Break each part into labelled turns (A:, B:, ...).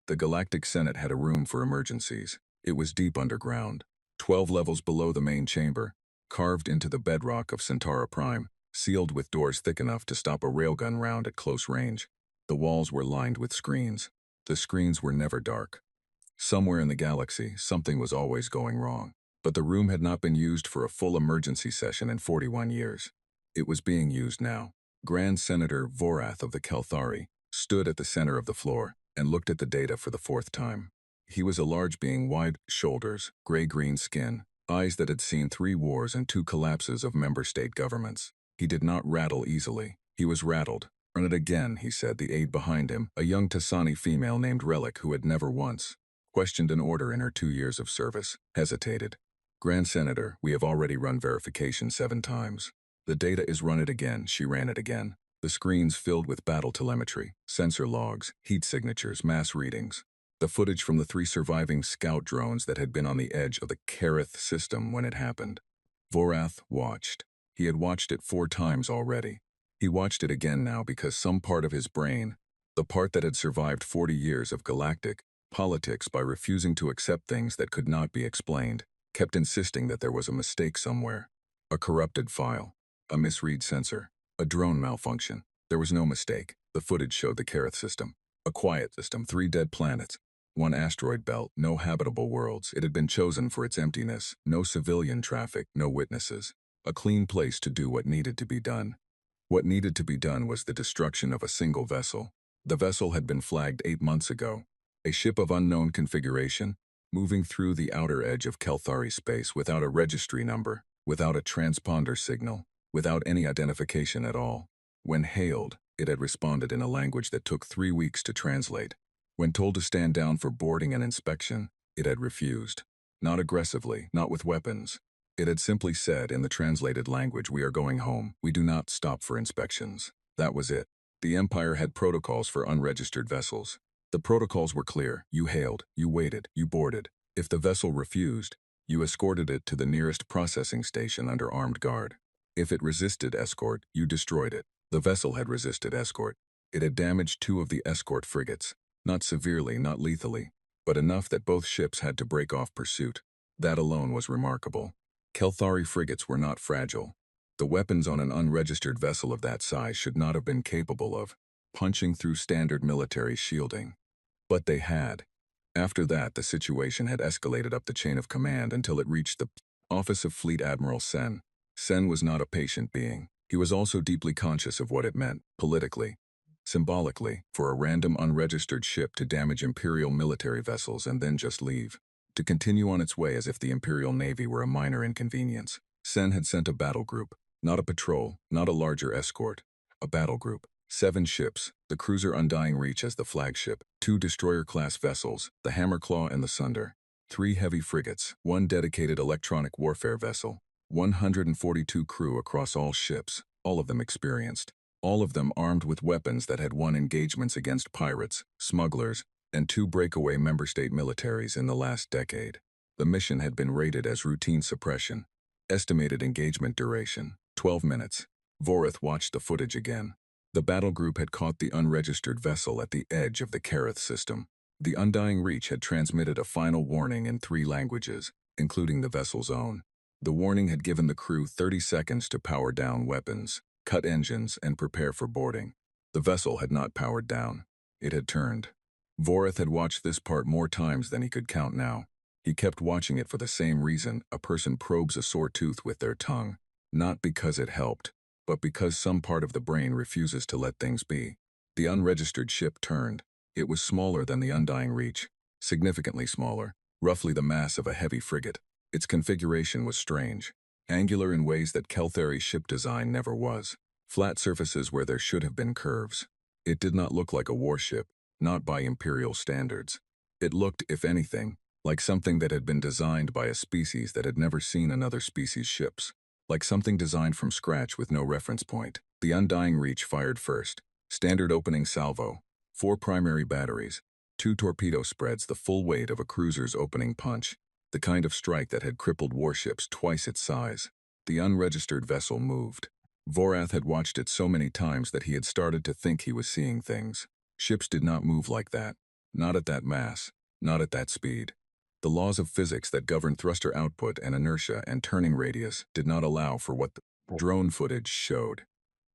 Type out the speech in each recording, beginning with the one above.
A: The Galactic Senate had a room for emergencies. It was deep underground, 12 levels below the main chamber, carved into the bedrock of Centaura Prime, sealed with doors thick enough to stop a railgun round at close range. The walls were lined with screens. The screens were never dark. Somewhere in the galaxy, something was always going wrong. But the room had not been used for a full emergency session in 41 years. It was being used now. Grand Senator Vorath of the Kelthari stood at the center of the floor and looked at the data for the fourth time. He was a large being, wide shoulders, gray-green skin, eyes that had seen 3 wars and 2 collapses of member state governments. He did not rattle easily. He was rattled. "Run it again," he said. The aide behind him, a young Tassani female named Relic who had never once questioned an order in her 2 years of service, hesitated. "Grand Senator, we have already run verification 7 times. The data is run it again." She ran it again. The screens filled with battle telemetry, sensor logs, heat signatures, mass readings. The footage from the 3 surviving scout drones that had been on the edge of the Kareth system when it happened. Vorath watched. He had watched it 4 times already. He watched it again now because some part of his brain, the part that had survived 40 years of galactic politics by refusing to accept things that could not be explained, kept insisting that there was a mistake somewhere. A corrupted file. A misread sensor. A drone malfunction. There was no mistake. The footage showed the Kareth system. A quiet system, 3 dead planets. 1 asteroid belt, no habitable worlds. It had been chosen for its emptiness. No civilian traffic, no witnesses. A clean place to do what needed to be done. What needed to be done was the destruction of a single vessel. The vessel had been flagged 8 months ago. A ship of unknown configuration, moving through the outer edge of Kelthari space without a registry number, without a transponder signal, without any identification at all. When hailed, it had responded in a language that took 3 weeks to translate. When told to stand down for boarding and inspection, it had refused. Not aggressively, not with weapons. It had simply said in the translated language, "We are going home. We do not stop for inspections." That was it. The Empire had protocols for unregistered vessels. The protocols were clear. You hailed, you waited, you boarded. If the vessel refused, you escorted it to the nearest processing station under armed guard. If it resisted escort, you destroyed it. The vessel had resisted escort. It had damaged 2 of the escort frigates. Not severely, not lethally, but enough that both ships had to break off pursuit. That alone was remarkable. Kelthari frigates were not fragile. The weapons on an unregistered vessel of that size should not have been capable of punching through standard military shielding. But they had. After that, the situation had escalated up the chain of command until it reached the office of Fleet Admiral Sen. Sen was not a patient being. He was also deeply conscious of what it meant, politically, symbolically, for a random unregistered ship to damage Imperial military vessels and then just leave. To continue on its way as if the Imperial Navy were a minor inconvenience. Sen had sent a battle group, not a patrol, not a larger escort. A battle group. 7 ships, the cruiser Undying Reach as the flagship, 2 destroyer-class vessels, the Hammerclaw and the Sunder, 3 heavy frigates, 1 dedicated electronic warfare vessel, 142 crew across all ships, all of them experienced, all of them armed with weapons that had won engagements against pirates, smugglers, and 2 breakaway member state militaries in the last decade. The mission had been rated as routine suppression. Estimated engagement duration, 12 minutes. Vorath watched the footage again. The battle group had caught the unregistered vessel at the edge of the Kareth system. The Undying Reach had transmitted a final warning in 3 languages, including the vessel's own. The warning had given the crew 30 seconds to power down weapons, cut engines, and prepare for boarding. The vessel had not powered down. It had turned. Vorath had watched this part more times than he could count now. He kept watching it for the same reason a person probes a sore tooth with their tongue. Not because it helped, but because some part of the brain refuses to let things be. The unregistered ship turned. It was smaller than the Undying Reach, significantly smaller, roughly the mass of a heavy frigate. Its configuration was strange, angular in ways that Kelthari ship design never was. Flat surfaces where there should have been curves. It did not look like a warship, not by Imperial standards. It looked, if anything, like something that had been designed by a species that had never seen another species' ships. Like something designed from scratch with no reference point. The Undying Reach fired first. Standard opening salvo. 4 primary batteries. 2 torpedo spreads the full weight of a cruiser's opening punch. The kind of strike that had crippled warships twice its size. The unregistered vessel moved. Vorath had watched it so many times that he had started to think he was seeing things. Ships did not move like that. Not at that mass. Not at that speed. The laws of physics that govern thruster output and inertia and turning radius did not allow for what the drone footage showed.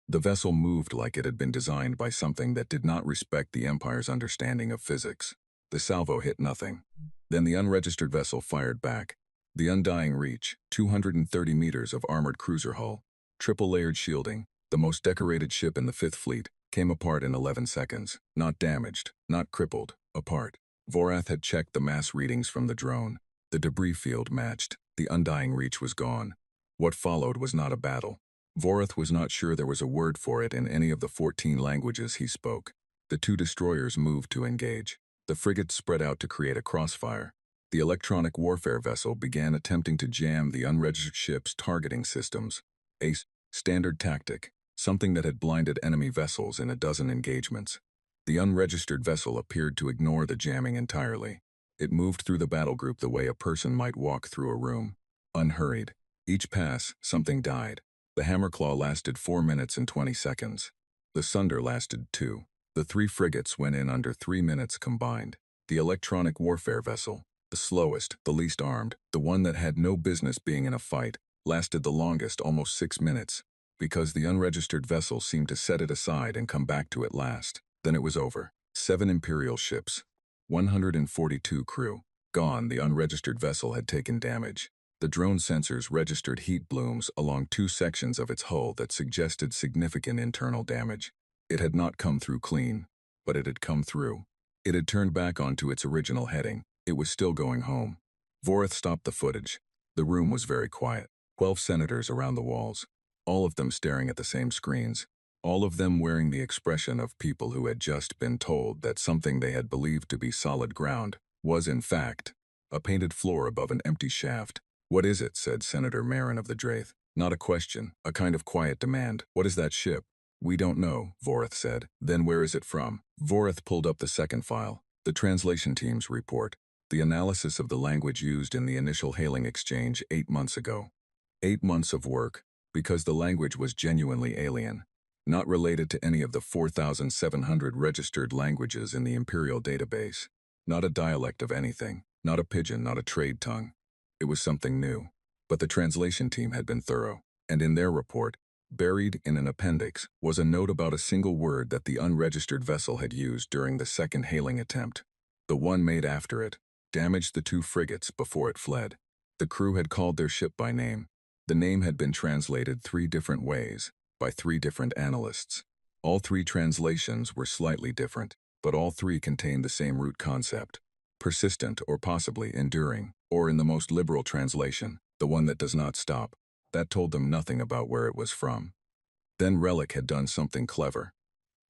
A: The vessel moved like it had been designed by something that did not respect the Empire's understanding of physics. The salvo hit nothing. Then the unregistered vessel fired back. The Undying Reach, 230 meters of armored cruiser hull, triple-layered shielding, the most decorated ship in the Fifth Fleet, came apart in 11 seconds. Not damaged, not crippled, apart. Vorath had checked the mass readings from the drone. The debris field matched. The Undying Reach was gone. What followed was not a battle. Vorath was not sure there was a word for it in any of the 14 languages he spoke. The two destroyers moved to engage. The frigates spread out to create a crossfire. The electronic warfare vessel began attempting to jam the unregistered ship's targeting systems. A standard tactic, something that had blinded enemy vessels in a dozen engagements. The unregistered vessel appeared to ignore the jamming entirely. It moved through the battle group the way a person might walk through a room. Unhurried. Each pass, something died. The Hammerclaw lasted 4 minutes and 20 seconds. The Sunder lasted 2. The 3 frigates went in under 3 minutes combined. The electronic warfare vessel, the slowest, the least armed, the one that had no business being in a fight, lasted the longest, almost 6 minutes, because the unregistered vessel seemed to set it aside and come back to it last. Then it was over. 7 Imperial ships. 142 crew. Gone, the unregistered vessel had taken damage. The drone sensors registered heat blooms along 2 sections of its hull that suggested significant internal damage. It had not come through clean, but it had come through. It had turned back onto its original heading. It was still going home. Vorath stopped the footage. The room was very quiet. 12 senators around the walls, all of them staring at the same screens, all of them wearing the expression of people who had just been told that something they had believed to be solid ground was, in fact, a painted floor above an empty shaft. "What is it?" said Senator Marin of the Draith. Not a question, a kind of quiet demand. "What is that ship?" "We don't know," Vorath said. "Then where is it from?" Vorath pulled up the second file, the translation team's report, the analysis of the language used in the initial hailing exchange 8 months ago. 8 months of work, because the language was genuinely alien, not related to any of the 4,700 registered languages in the Imperial database. Not a dialect of anything, not a pidgin, not a trade tongue. It was something new. But the translation team had been thorough, and in their report, buried in an appendix, was a note about a single word that the unregistered vessel had used during the second hailing attempt. The one made after it damaged the 2 frigates before it fled. The crew had called their ship by name. The name had been translated 3 different ways, by 3 different analysts. All 3 translations were slightly different, but all 3 contained the same root concept. Persistent or possibly enduring, or in the most liberal translation, the one that does not stop. That told them nothing about where it was from. Then Relic had done something clever.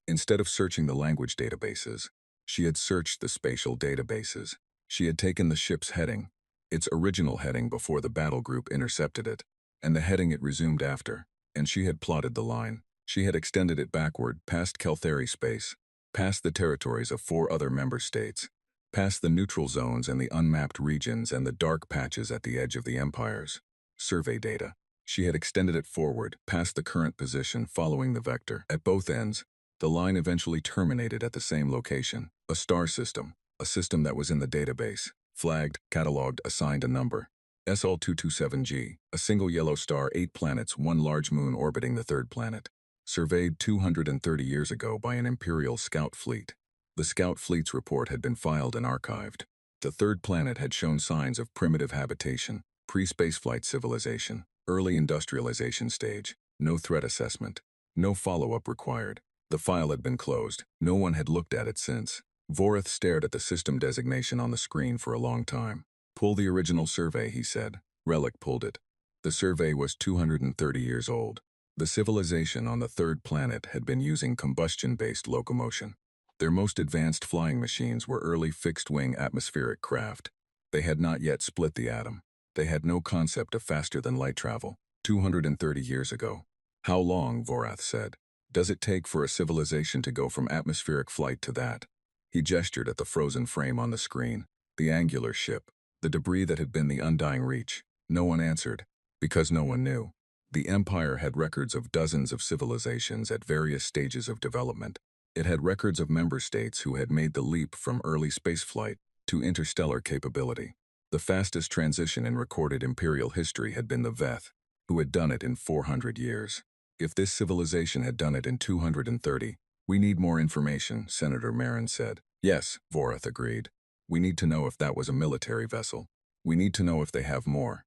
A: Instead of searching the language databases, she had searched the spatial databases. She had taken the ship's heading, its original heading before the battle group intercepted it, and the heading it resumed after, and she had plotted the line. She had extended it backward past Kelthari space, past the territories of 4 other member states, past the neutral zones and the unmapped regions and the dark patches at the edge of the empires. Survey data. She had extended it forward, past the current position following the vector. At both ends, the line eventually terminated at the same location, a star system, a system that was in the database, flagged, cataloged, assigned a number. SL227G, a single yellow star, 8 planets, 1 large moon orbiting the 3rd planet. Surveyed 230 years ago by an Imperial scout fleet. The scout fleet's report had been filed and archived. The 3rd planet had shown signs of primitive habitation, pre-spaceflight civilization, early industrialization stage, no threat assessment, no follow-up required. The file had been closed. No one had looked at it since. Vorath stared at the system designation on the screen for a long time. "Pull the original survey," he said. Relic pulled it. The survey was 230 years old. The civilization on the 3rd planet had been using combustion-based locomotion. Their most advanced flying machines were early fixed-wing atmospheric craft. They had not yet split the atom. They had no concept of faster-than-light travel. 230 years ago. "How long," Vorath said, "does it take for a civilization to go from atmospheric flight to that?" He gestured at the frozen frame on the screen, the angular ship, the debris that had been the Undying Reach. No one answered, because no one knew. The Empire had records of dozens of civilizations at various stages of development. It had records of member states who had made the leap from early spaceflight to interstellar capability. The fastest transition in recorded imperial history had been the Veth, who had done it in 400 years. If this civilization had done it in 230, we need more information, Senator Marin said. Yes, Vorath agreed. We need to know if that was a military vessel. We need to know if they have more.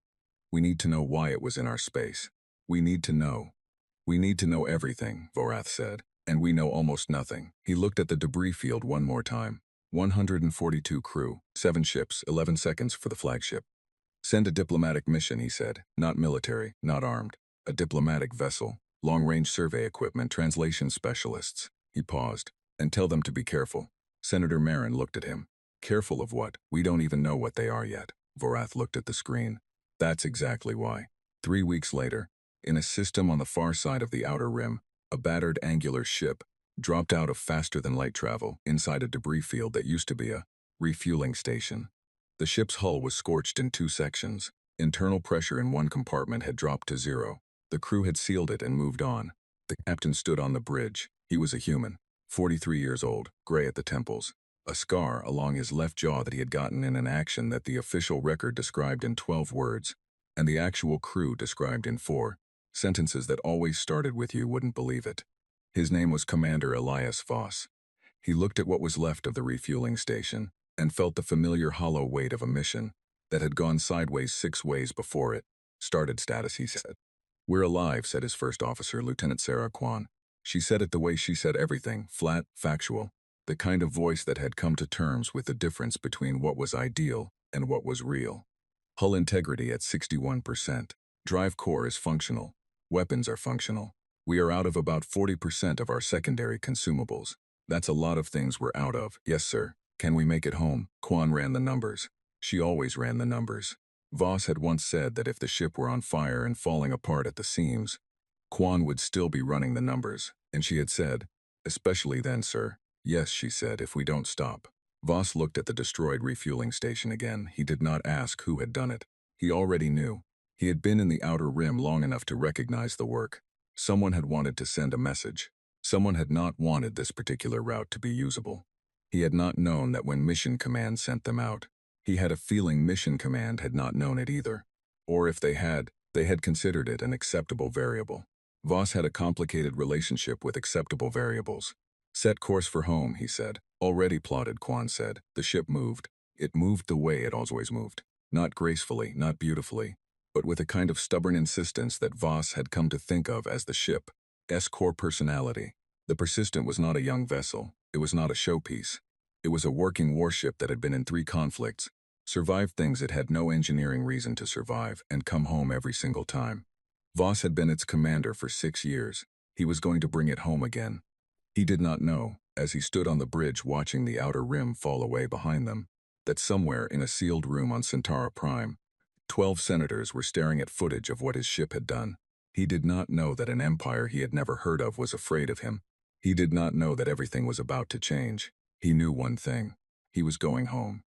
A: We need to know why it was in our space. We need to know. We need to know everything, Vorath said, and we know almost nothing. He looked at the debris field one more time. 142 crew, 7 ships, 11 seconds for the flagship. Send a diplomatic mission, he said. Not military, not armed. A diplomatic vessel, long-range survey equipment, translation specialists. He paused. And tell them to be careful. Senator Marin looked at him. Careful of what? We don't even know what they are yet. Vorath looked at the screen. That's exactly why. 3 weeks later, in a system on the far side of the outer rim, a battered angular ship dropped out of faster-than-light travel inside a debris field that used to be a refueling station. The ship's hull was scorched in 2 sections. Internal pressure in one compartment had dropped to 0. The crew had sealed it and moved on. The captain stood on the bridge. He was a human, 43 years old, gray at the temples, a scar along his left jaw that he had gotten in an action that the official record described in 12 words, and the actual crew described in 4 sentences that always started with "you wouldn't believe it." His name was Commander Elias Voss. He looked at what was left of the refueling station and felt the familiar hollow weight of a mission that had gone sideways 6 ways before it. Started status, he said. We're alive, said his first officer, Lieutenant Sarah Kwan. She said it the way she said everything, flat, factual, the kind of voice that had come to terms with the difference between what was ideal and what was real. Hull integrity at 61%. Drive core is functional. Weapons are functional. We are out of about 40% of our secondary consumables. That's a lot of things we're out of. Yes, sir. Can we make it home? Kwan ran the numbers. She always ran the numbers. Voss had once said that if the ship were on fire and falling apart at the seams, Kwan would still be running the numbers, and she had said, especially then, sir. Yes, she said, if we don't stop. Voss looked at the destroyed refueling station again. He did not ask who had done it. He already knew. He had been in the outer rim long enough to recognize the work. Someone had wanted to send a message. Someone had not wanted this particular route to be usable. He had not known that when Mission Command sent them out. He had a feeling Mission Command had not known it either. Or if they had considered it an acceptable variable. Voss had a complicated relationship with acceptable variables. Set course for home, he said. Already plotted, Kwan said. The ship moved. It moved the way it always moved. Not gracefully, not beautifully, but with a kind of stubborn insistence that Voss had come to think of as the ship's core personality. The Persistent was not a young vessel. It was not a showpiece. It was a working warship that had been in 3 conflicts, survived things it had no engineering reason to survive, and come home every single time. Voss had been its commander for 6 years. He was going to bring it home again. He did not know, as he stood on the bridge watching the outer rim fall away behind them, that somewhere in a sealed room on Centauri Prime, 12 senators were staring at footage of what his ship had done. He did not know that an empire he had never heard of was afraid of him. He did not know that everything was about to change. He knew one thing. He was going home.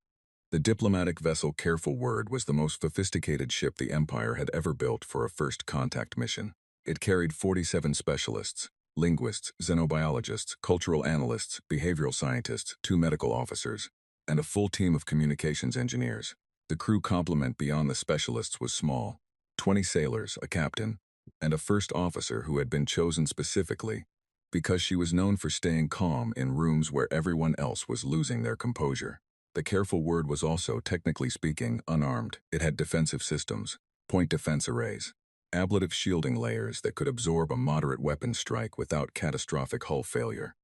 A: The diplomatic vessel Careful Word was the most sophisticated ship the Empire had ever built for a first contact mission. It carried 47 specialists, linguists, xenobiologists, cultural analysts, behavioral scientists, 2 medical officers, and a full team of communications engineers. The crew complement beyond the specialists was small. 20 sailors, a captain, and a first officer who had been chosen specifically because she was known for staying calm in rooms where everyone else was losing their composure. The Careful Word was also, technically speaking, unarmed. It had defensive systems, point defense arrays, ablative shielding layers that could absorb a moderate weapon strike without catastrophic hull failure.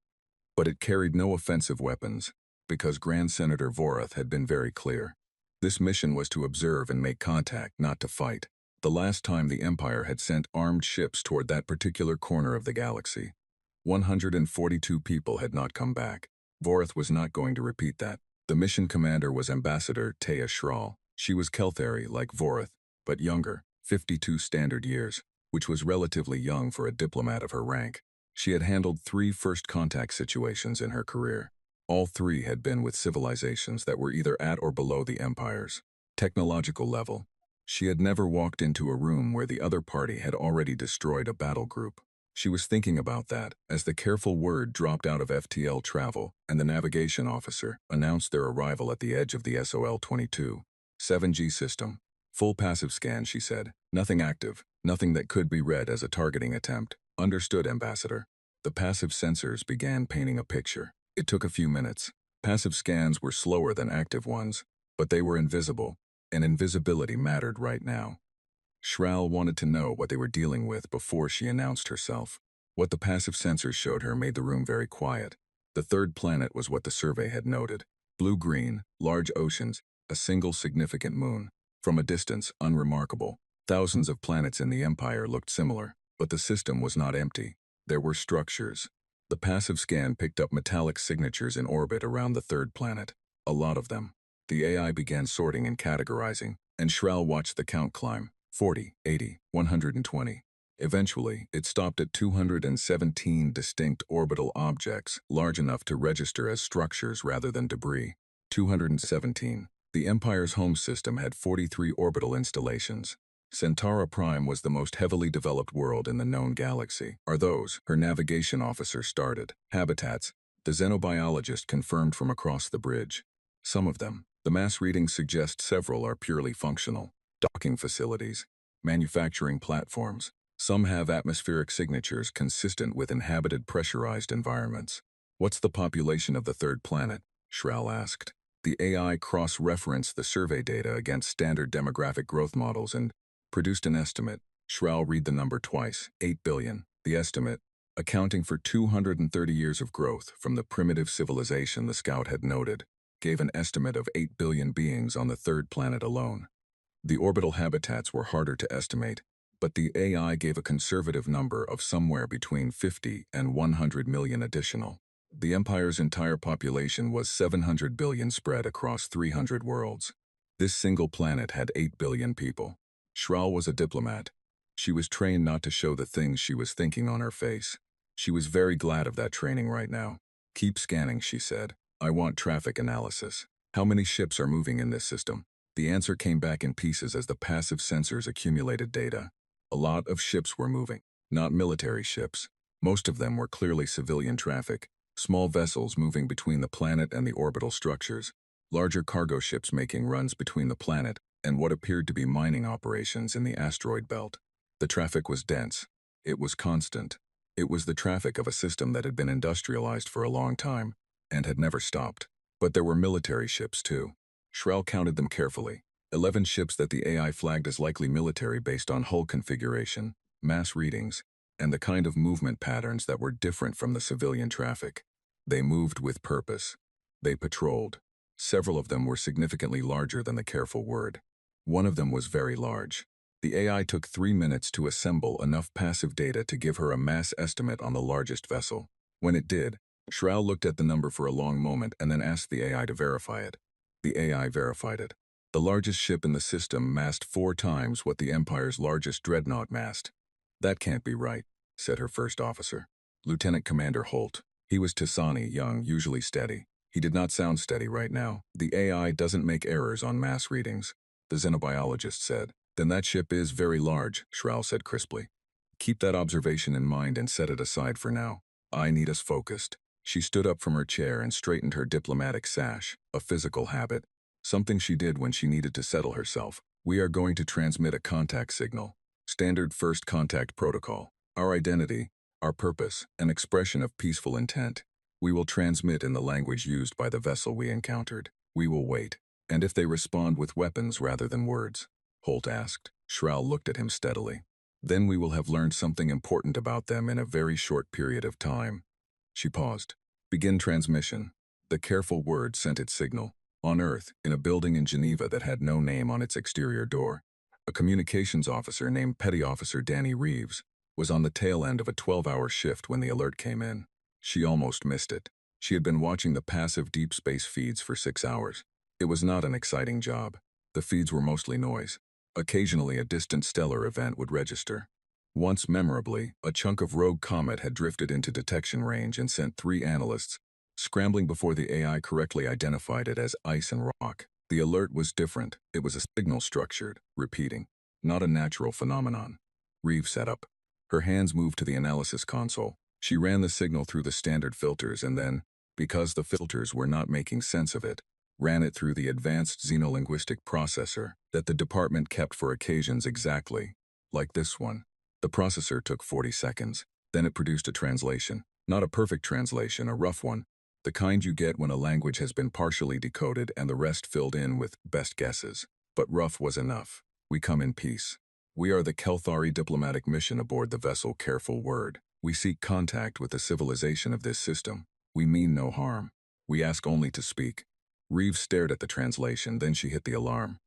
A: But it carried no offensive weapons, because Grand Senator Vorath had been very clear. This mission was to observe and make contact, not to fight. The last time the Empire had sent armed ships toward that particular corner of the galaxy, 142 people had not come back. Vorath was not going to repeat that. The mission commander was Ambassador Taya Schral. She was Kelthari, like Vorath, but younger, 52 standard years, which was relatively young for a diplomat of her rank. She had handled 3 first contact situations in her career. All 3 had been with civilizations that were either at or below the Empire's technological level. She had never walked into a room where the other party had already destroyed a battle group. She was thinking about that as the careful word dropped out of FTL travel and the navigation officer announced their arrival at the edge of the SOL-22 7G system. Full passive scan, she said. Nothing active, nothing that could be read as a targeting attempt. Understood, Ambassador. The passive sensors began painting a picture. It took a few minutes. Passive scans were slower than active ones, but they were invisible, and invisibility mattered right now. Shral wanted to know what they were dealing with before she announced herself. What the passive sensors showed her made the room very quiet. The third planet was what the survey had noted. Blue-green, large oceans, a single significant moon. From a distance, unremarkable. Thousands of planets in the Empire looked similar, but the system was not empty. There were structures. The passive scan picked up metallic signatures in orbit around the third planet. A lot of them. The AI began sorting and categorizing, and Shral watched the count climb. 40, 80, 120. Eventually, it stopped at 217 distinct orbital objects, large enough to register as structures rather than debris. 217. The Empire's home system had 43 orbital installations. Centauri Prime was the most heavily developed world in the known galaxy. Are those, her navigation officer started, habitats, the xenobiologist confirmed from across the bridge. Some of them. The mass readings suggest several are purely functional. Docking facilities, manufacturing platforms. Some have atmospheric signatures consistent with inhabited pressurized environments. What's the population of the third planet? Shral asked. The AI cross-referenced the survey data against standard demographic growth models and produced an estimate. Shral read the number twice, 8 billion. The estimate, accounting for 230 years of growth from the primitive civilization the scout had noted, gave an estimate of 8 billion beings on the third planet alone. The orbital habitats were harder to estimate, but the AI gave a conservative number of somewhere between 50 and 100 million additional. The Empire's entire population was 700 billion spread across 300 worlds. This single planet had 8 billion people. Shral was a diplomat. She was trained not to show the things she was thinking on her face. She was very glad of that training right now. Keep scanning, she said. I want traffic analysis. How many ships are moving in this system? The answer came back in pieces as the passive sensors accumulated data. A lot of ships were moving, not military ships. Most of them were clearly civilian traffic, small vessels moving between the planet and the orbital structures, larger cargo ships making runs between the planet and what appeared to be mining operations in the asteroid belt. The traffic was dense. It was constant. It was the traffic of a system that had been industrialized for a long time and had never stopped. But there were military ships too. Shral counted them carefully. 11 ships that the AI flagged as likely military based on hull configuration, mass readings, and the kind of movement patterns that were different from the civilian traffic. They moved with purpose. They patrolled. Several of them were significantly larger than the careful word. One of them was very large. The AI took 3 minutes to assemble enough passive data to give her a mass estimate on the largest vessel. When it did, Shral looked at the number for a long moment and then asked the AI to verify it. The AI verified it. The largest ship in the system massed 4 times what the Empire's largest dreadnought massed. That can't be right, said her first officer. Lieutenant Commander Holt. He was Tisani, young, usually steady. He did not sound steady right now. The AI doesn't make errors on mass readings, the xenobiologist said. Then that ship is very large, Shral said crisply. Keep that observation in mind and set it aside for now. I need us focused. She stood up from her chair and straightened her diplomatic sash, a physical habit, something she did when she needed to settle herself. We are going to transmit a contact signal. Standard first contact protocol. Our identity, our purpose, an expression of peaceful intent. We will transmit in the language used by the vessel we encountered. We will wait. And if they respond with weapons rather than words? Holt asked. Shral looked at him steadily. Then we will have learned something important about them in a very short period of time. She paused. Begin transmission. The careful word sent its signal. On Earth, in a building in Geneva that had no name on its exterior door, a communications officer named Petty Officer Danny Reeves was on the tail end of a 12-hour shift when the alert came in. She almost missed it. She had been watching the passive deep space feeds for 6 hours. It was not an exciting job. The feeds were mostly noise. Occasionally, a distant stellar event would register. Once memorably, a chunk of rogue comet had drifted into detection range and sent 3 analysts scrambling before the AI correctly identified it as ice and rock. The alert was different. It was a signal structured, repeating, not a natural phenomenon. Reeves sat up. Her hands moved to the analysis console. She ran the signal through the standard filters and then, because the filters were not making sense of it, ran it through the advanced xenolinguistic processor that the department kept for occasions exactly like this one. The processor took 40 seconds. Then it produced a translation. Not a perfect translation, a rough one. The kind you get when a language has been partially decoded and the rest filled in with best guesses. But rough was enough. We come in peace. We are the Kelthari diplomatic mission aboard the vessel Careful Word. We seek contact with the civilization of this system. We mean no harm. We ask only to speak. Reeves stared at the translation, then she hit the alarm.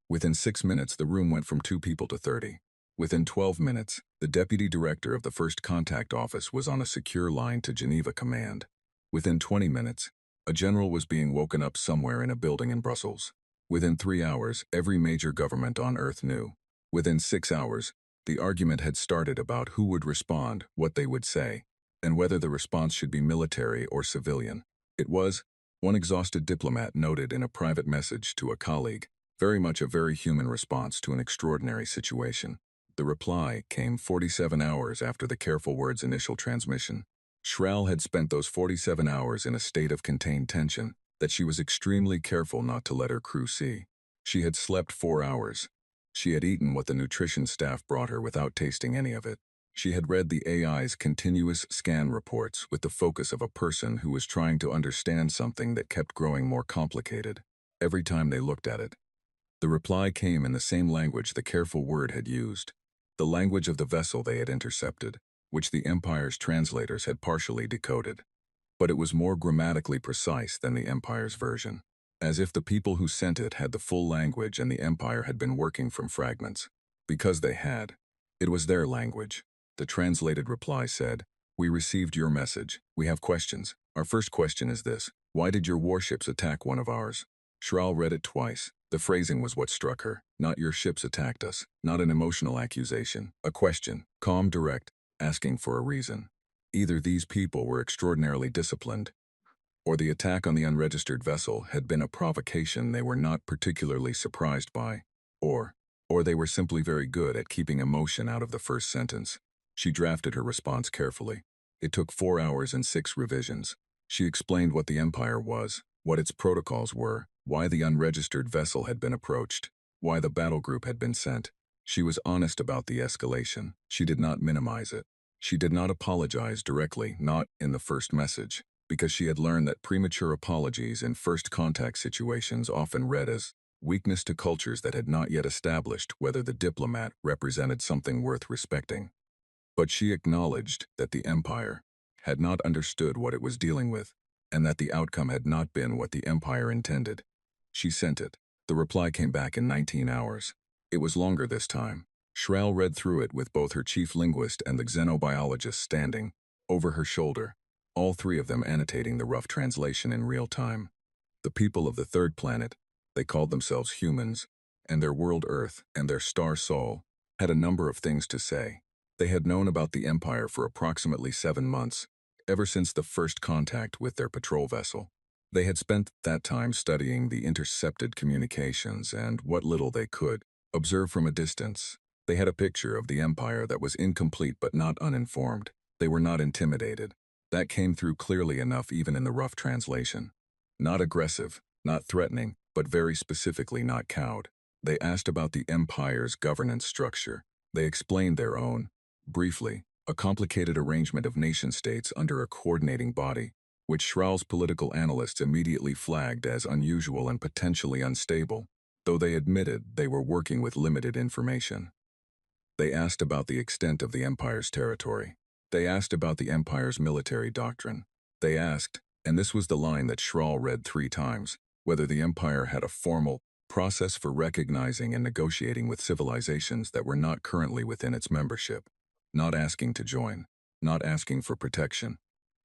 A: Within 6 minutes, the room went from 2 people to 30. Within 12 minutes, the deputy director of the First Contact Office was on a secure line to Geneva Command. Within 20 minutes, a general was being woken up somewhere in a building in Brussels. Within 3 hours, every major government on Earth knew. Within 6 hours, the argument had started about who would respond, what they would say, and whether the response should be military or civilian. It was, one exhausted diplomat noted in a private message to a colleague, very much a very human response to an extraordinary situation. The reply came 47 hours after the Careful Word's initial transmission. Schral had spent those 47 hours in a state of contained tension that she was extremely careful not to let her crew see. She had slept 4 hours. She had eaten what the nutrition staff brought her without tasting any of it. She had read the AI's continuous scan reports with the focus of a person who was trying to understand something that kept growing more complicated every time they looked at it. The reply came in the same language the Careful Word had used, the language of the vessel they had intercepted, which the Empire's translators had partially decoded. But it was more grammatically precise than the Empire's version, as if the people who sent it had the full language and the Empire had been working from fragments. Because they had. It was their language. The translated reply said, "We received your message. We have questions. Our first question is this: why did your warships attack one of ours?" Schral read it twice. The phrasing was what struck her. Not your ships attacked us. Not an emotional accusation. A question. Calm, direct, asking for a reason. Either these people were extraordinarily disciplined, or the attack on the unregistered vessel had been a provocation they were not particularly surprised by, or they were simply very good at keeping emotion out of the first sentence. She drafted her response carefully. It took 4 hours and 6 revisions. She explained what the Empire was, what its protocols were, why the unregistered vessel had been approached, why the battle group had been sent. She was honest about the escalation. She did not minimize it. She did not apologize directly, not in the first message, because she had learned that premature apologies in first contact situations often read as weakness to cultures that had not yet established whether the diplomat represented something worth respecting. But she acknowledged that the Empire had not understood what it was dealing with, and that the outcome had not been what the Empire intended. She sent it. The reply came back in 19 hours. It was longer this time. Schral read through it with both her chief linguist and the xenobiologist standing over her shoulder, all 3 of them annotating the rough translation in real time. The people of the third planet, they called themselves humans, and their world Earth and their star Sol, had a number of things to say. They had known about the Empire for approximately 7 months, ever since the first contact with their patrol vessel. They had spent that time studying the intercepted communications and what little they could observe from a distance. They had a picture of the Empire that was incomplete but not uninformed. They were not intimidated. That came through clearly enough even in the rough translation. Not aggressive, not threatening, but very specifically not cowed. They asked about the Empire's governance structure. They explained their own, briefly, a complicated arrangement of nation-states under a coordinating body, which Schral's political analysts immediately flagged as unusual and potentially unstable, though they admitted they were working with limited information. They asked about the extent of the Empire's territory. They asked about the Empire's military doctrine. They asked, and this was the line that Schral read 3 times, whether the Empire had a formal process for recognizing and negotiating with civilizations that were not currently within its membership, not asking to join, not asking for protection,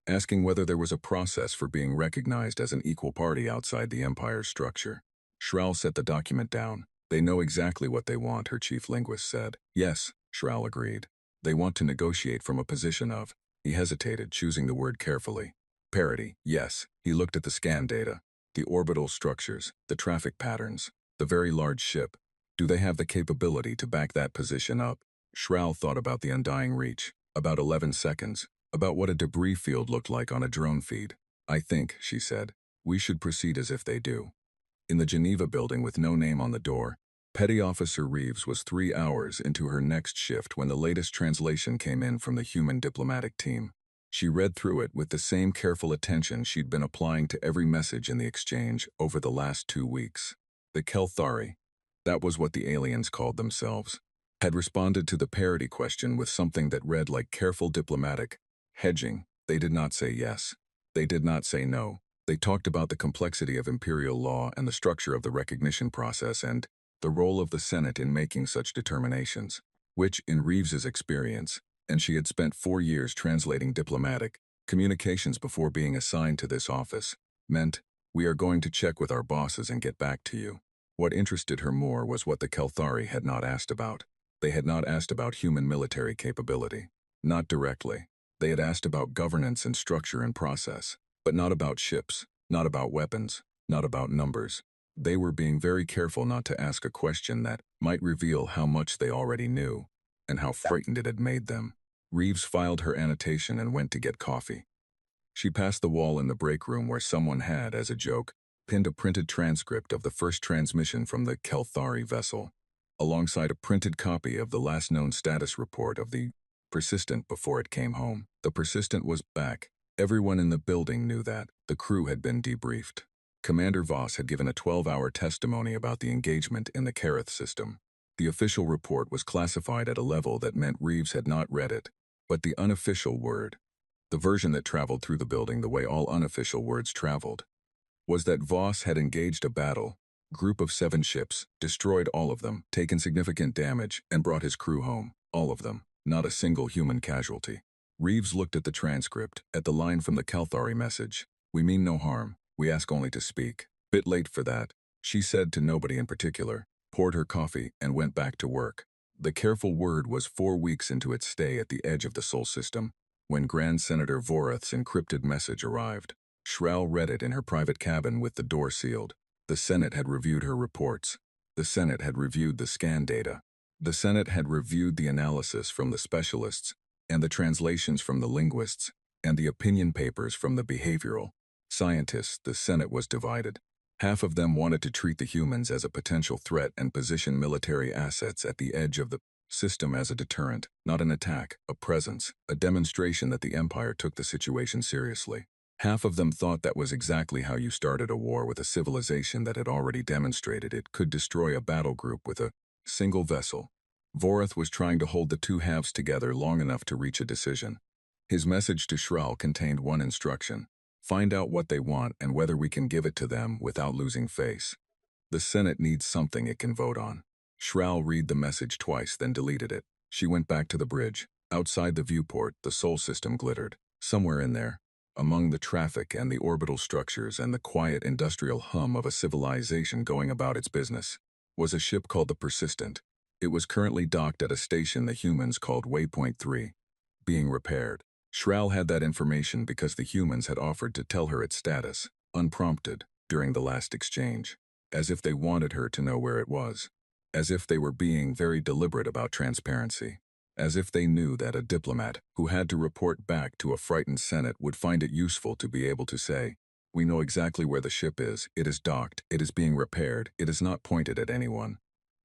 A: asking whether there was a process for being recognized as an equal party outside the Empire's structure. Schral set the document down. They know exactly what they want, her chief linguist said. Yes, Schral agreed. They want to negotiate from a position of, he hesitated, choosing the word carefully. Parity, yes. He looked at the scan data, the orbital structures, the traffic patterns, the very large ship. Do they have the capability to back that position up? Shral thought about the undying reach, about 11 seconds, about what a debris field looked like on a drone feed. I think, she said, we should proceed as if they do. In the Geneva building with no name on the door, Petty Officer Reeves was 3 hours into her next shift when the latest translation came in from the human diplomatic team. She read through it with the same careful attention she'd been applying to every message in the exchange over the last 2 weeks. The Kelthari, that was what the aliens called themselves, had responded to the parody question with something that read like careful diplomatic hedging. They did not say yes. They did not say no. They talked about the complexity of imperial law and the structure of the recognition process and the role of the Senate in making such determinations, which, in Reeves's experience, and she had spent 4 years translating diplomatic communications before being assigned to this office, meant, we are going to check with our bosses and get back to you. What interested her more was what the Kelthari had not asked about. They had not asked about human military capability. Not directly. They had asked about governance and structure and process, but not about ships, not about weapons, not about numbers. They were being very careful not to ask a question that might reveal how much they already knew and how frightened it had made them. Reeves filed her annotation and went to get coffee. She passed the wall in the break room where someone had, as a joke, pinned a printed transcript of the first transmission from the Kelthari vessel, alongside a printed copy of the last known status report of the Persistent before it came home. The Persistent was back. Everyone in the building knew that. The crew had been debriefed. Commander Voss had given a 12-hour testimony about the engagement in the Kareth system. The official report was classified at a level that meant Reeves had not read it, but the unofficial word, the version that traveled through the building the way all unofficial words traveled, was that Voss had engaged a battle, group of 7 ships, destroyed all of them, taken significant damage, and brought his crew home, all of them, not a single human casualty. Reeves looked at the transcript, at the line from the Kelthari message. We mean no harm, we ask only to speak. Bit late for that, she said to nobody in particular, poured her coffee, and went back to work. The careful word was 4 weeks into its stay at the edge of the Sol system, when Grand Senator Vorath's encrypted message arrived. Shral read it in her private cabin with the door sealed. The Senate had reviewed her reports. The Senate had reviewed the scan data. The Senate had reviewed the analysis from the specialists, and the translations from the linguists, and the opinion papers from the behavioral scientists. The Senate was divided. Half of them wanted to treat the humans as a potential threat and position military assets at the edge of the system as a deterrent, not an attack, a presence, a demonstration that the Empire took the situation seriously. Half of them thought that was exactly how you started a war with a civilization that had already demonstrated it could destroy a battle group with a single vessel. Vorath was trying to hold the two halves together long enough to reach a decision. His message to Shral contained one instruction: find out what they want and whether we can give it to them without losing face. The Senate needs something it can vote on. Shral read the message twice, then deleted it. She went back to the bridge. Outside the viewport, the Sol system glittered. Somewhere in there, among the traffic and the orbital structures and the quiet industrial hum of a civilization going about its business, was a ship called the Persistent. It was currently docked at a station the humans called Waypoint 3, being repaired. Shral had that information because the humans had offered to tell her its status, unprompted, during the last exchange, as if they wanted her to know where it was, as if they were being very deliberate about transparency, as if they knew that a diplomat who had to report back to a frightened Senate would find it useful to be able to say, we know exactly where the ship is, it is docked, it is being repaired, it is not pointed at anyone.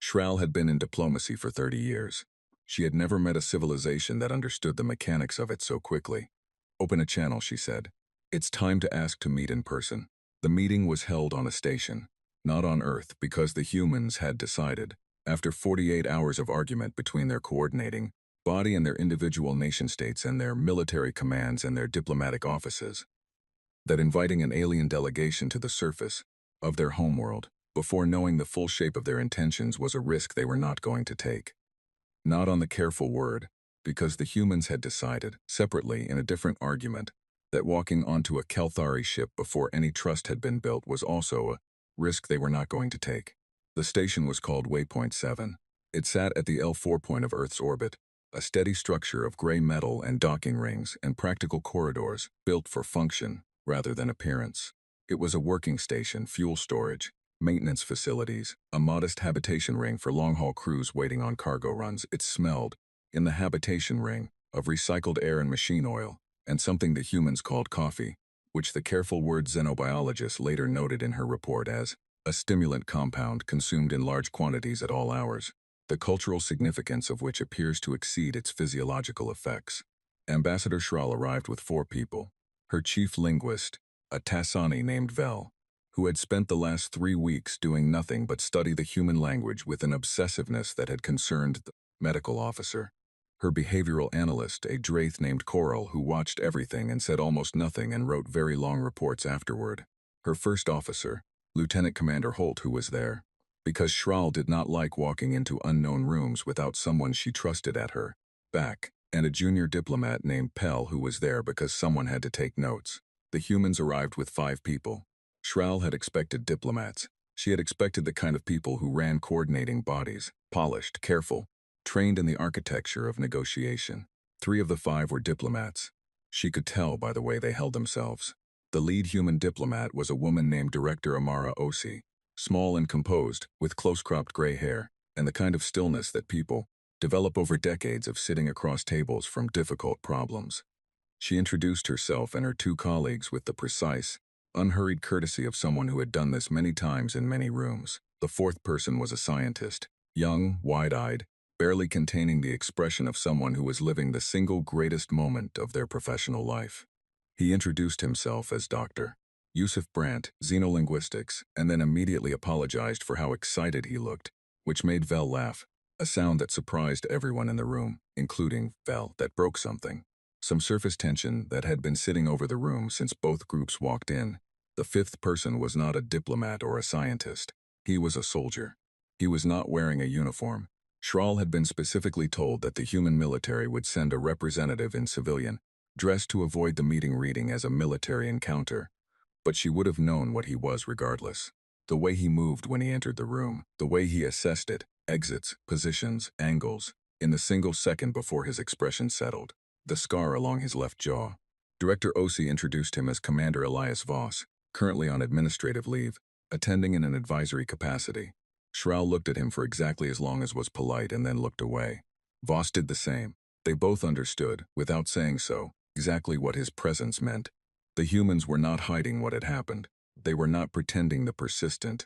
A: Shral had been in diplomacy for 30 years. She had never met a civilization that understood the mechanics of it so quickly. Open a channel, she said. It's time to ask to meet in person. The meeting was held on a station, not on Earth, because the humans had decided, after 48 hours of argument between their coordinating body and their individual nation-states and their military commands and their diplomatic offices, that inviting an alien delegation to the surface of their homeworld, before knowing the full shape of their intentions, was a risk they were not going to take. Not on the careful word, because the humans had decided, separately in a different argument, that walking onto a Kelthari ship before any trust had been built was also a risk they were not going to take. The station was called Waypoint 7. It sat at the L4 point of Earth's orbit, a steady structure of gray metal and docking rings and practical corridors built for function rather than appearance. It was a working station, fuel storage, maintenance facilities, a modest habitation ring for long-haul crews waiting on cargo runs. It smelled, in the habitation ring, of recycled air and machine oil, and something the humans called coffee, which the careful word xenobiologist later noted in her report as a stimulant compound consumed in large quantities at all hours, the cultural significance of which appears to exceed its physiological effects. Ambassador Schral arrived with 4 people. Her chief linguist, a Tassani named Vel, who had spent the last 3 weeks doing nothing but study the human language with an obsessiveness that had concerned the medical officer. Her behavioral analyst, a Draith named Coral, who watched everything and said almost nothing and wrote very long reports afterward. Her first officer, Lieutenant Commander Holt, who was there, because Schral did not like walking into unknown rooms without someone she trusted at her back, and a junior diplomat named Pell, who was there because someone had to take notes. The humans arrived with 5 people. Schral had expected diplomats. She had expected the kind of people who ran coordinating bodies, polished, careful, trained in the architecture of negotiation. 3 of the 5 were diplomats. She could tell by the way they held themselves. The lead human diplomat was a woman named Director Amara Osi, small and composed, with close-cropped gray hair, and the kind of stillness that people develop over decades of sitting across tables from difficult problems. She introduced herself and her 2 colleagues with the precise, unhurried courtesy of someone who had done this many times in many rooms. The 4th person was a scientist, young, wide-eyed, barely containing the expression of someone who was living the single greatest moment of their professional life. He introduced himself as Dr. Yusuf Brandt, Xenolinguistics, and then immediately apologized for how excited he looked, which made Vel laugh, a sound that surprised everyone in the room, including Vel, that broke something. Some surface tension that had been sitting over the room since both groups walked in. The 5th person was not a diplomat or a scientist. He was a soldier. He was not wearing a uniform. Schral had been specifically told that the human military would send a representative in civilian, dressed to avoid the meeting reading as a military encounter. But she would have known what he was regardless. The way he moved when he entered the room, the way he assessed it, exits, positions, angles, in the single second before his expression settled. The scar along his left jaw. Director Osi introduced him as Commander Elias Voss, currently on administrative leave, attending in an advisory capacity. Schral looked at him for exactly as long as was polite and then looked away. Voss did the same. They both understood, without saying so, exactly what his presence meant. The humans were not hiding what had happened. They were not pretending the persistent,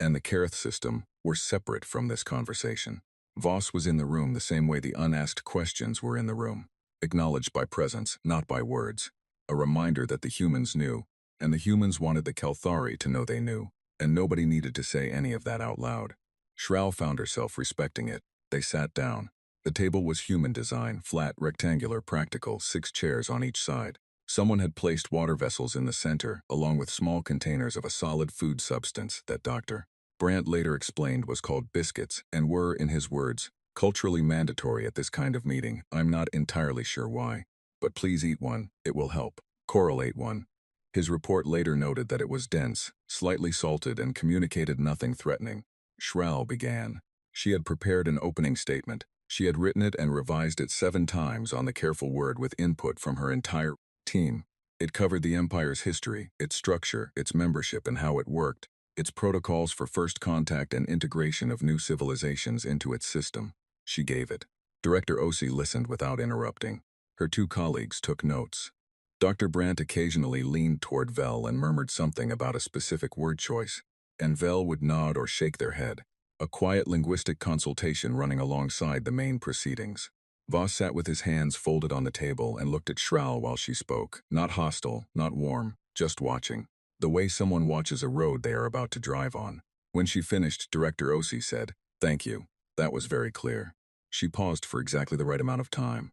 A: and the Kareth system were separate from this conversation. Voss was in the room the same way the unasked questions were in the room. Acknowledged by presence, not by words. A reminder that the humans knew, and the humans wanted the Kelthari to know they knew, and nobody needed to say any of that out loud. Schral found herself respecting it. They sat down. The table was human design, flat, rectangular, practical, 6 chairs on each side. Someone had placed water vessels in the center, along with small containers of a solid food substance that Dr. Brandt later explained was called biscuits and were, in his words, culturally mandatory at this kind of meeting. I'm not entirely sure why. But please eat one, it will help. Coral ate one. His report later noted that it was dense, slightly salted, and communicated nothing threatening. Schral began. She had prepared an opening statement. She had written it and revised it 7 times on the careful word with input from her entire team. It covered the Empire's history, its structure, its membership, and how it worked, its protocols for first contact and integration of new civilizations into its system. She gave it. Director Osi listened without interrupting. Her 2 colleagues took notes. Dr. Brandt occasionally leaned toward Vel and murmured something about a specific word choice, and Vel would nod or shake their head. A quiet linguistic consultation running alongside the main proceedings. Voss sat with his hands folded on the table and looked at Schral while she spoke, not hostile, not warm, just watching. The way someone watches a road they are about to drive on. When she finished, Director Osi said, "Thank you. That was very clear." She paused for exactly the right amount of time.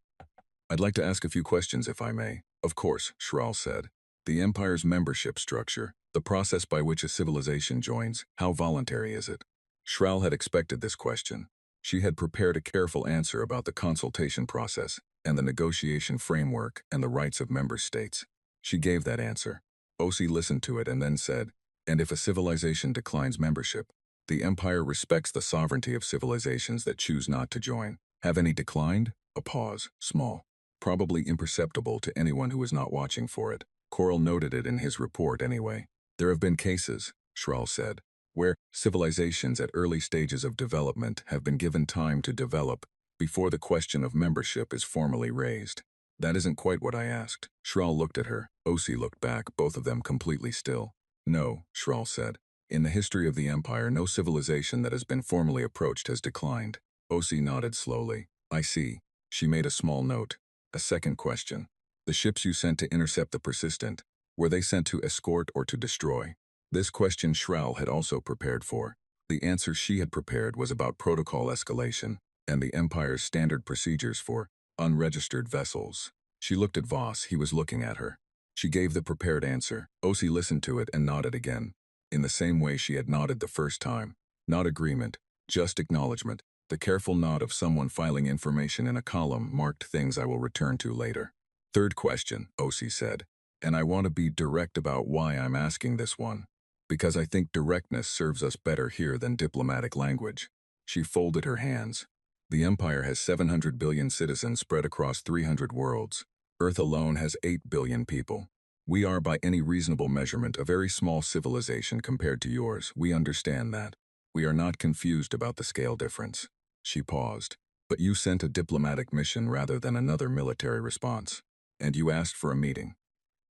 A: "I'd like to ask a few questions if I may." "Of course," Schral said. "The Empire's membership structure, the process by which a civilization joins, how voluntary is it?" Schral had expected this question. She had prepared a careful answer about the consultation process and the negotiation framework and the rights of member states. She gave that answer. Osi listened to it and then said, "And if a civilization declines membership, the Empire respects the sovereignty of civilizations that choose not to join. Have any declined?" A pause, small, probably imperceptible to anyone who was not watching for it. Coral noted it in his report anyway. "There have been cases," Schral said, "where civilizations at early stages of development have been given time to develop before the question of membership is formally raised. That isn't quite what I asked. Shral looked at her. Osi looked back, both of them completely still. No, Shral said. In the history of the Empire, no civilization that has been formally approached has declined. Osi nodded slowly. I see. She made a small note. A second question. The ships you sent to intercept the Persistent, were they sent to escort or to destroy? This question Shral had also prepared for. The answer she had prepared was about protocol escalation and the Empire's standard procedures for unregistered vessels. She looked at Voss. He was looking at her. She gave the prepared answer. Osi listened to it and nodded again. In the same way she had nodded the first time. Not agreement, just acknowledgement. The careful nod of someone filing information in a column marked things I will return to later. Third question, Osi said. And I want to be direct about why I'm asking this one. Because I think directness serves us better here than diplomatic language. She folded her hands. The Empire has 700 billion citizens spread across 300 worlds. Earth alone has 8 billion people. We are, by any reasonable measurement, a very small civilization compared to yours. We understand that. We are not confused about the scale difference. She paused. But you sent a diplomatic mission rather than another military response. And you asked for a meeting.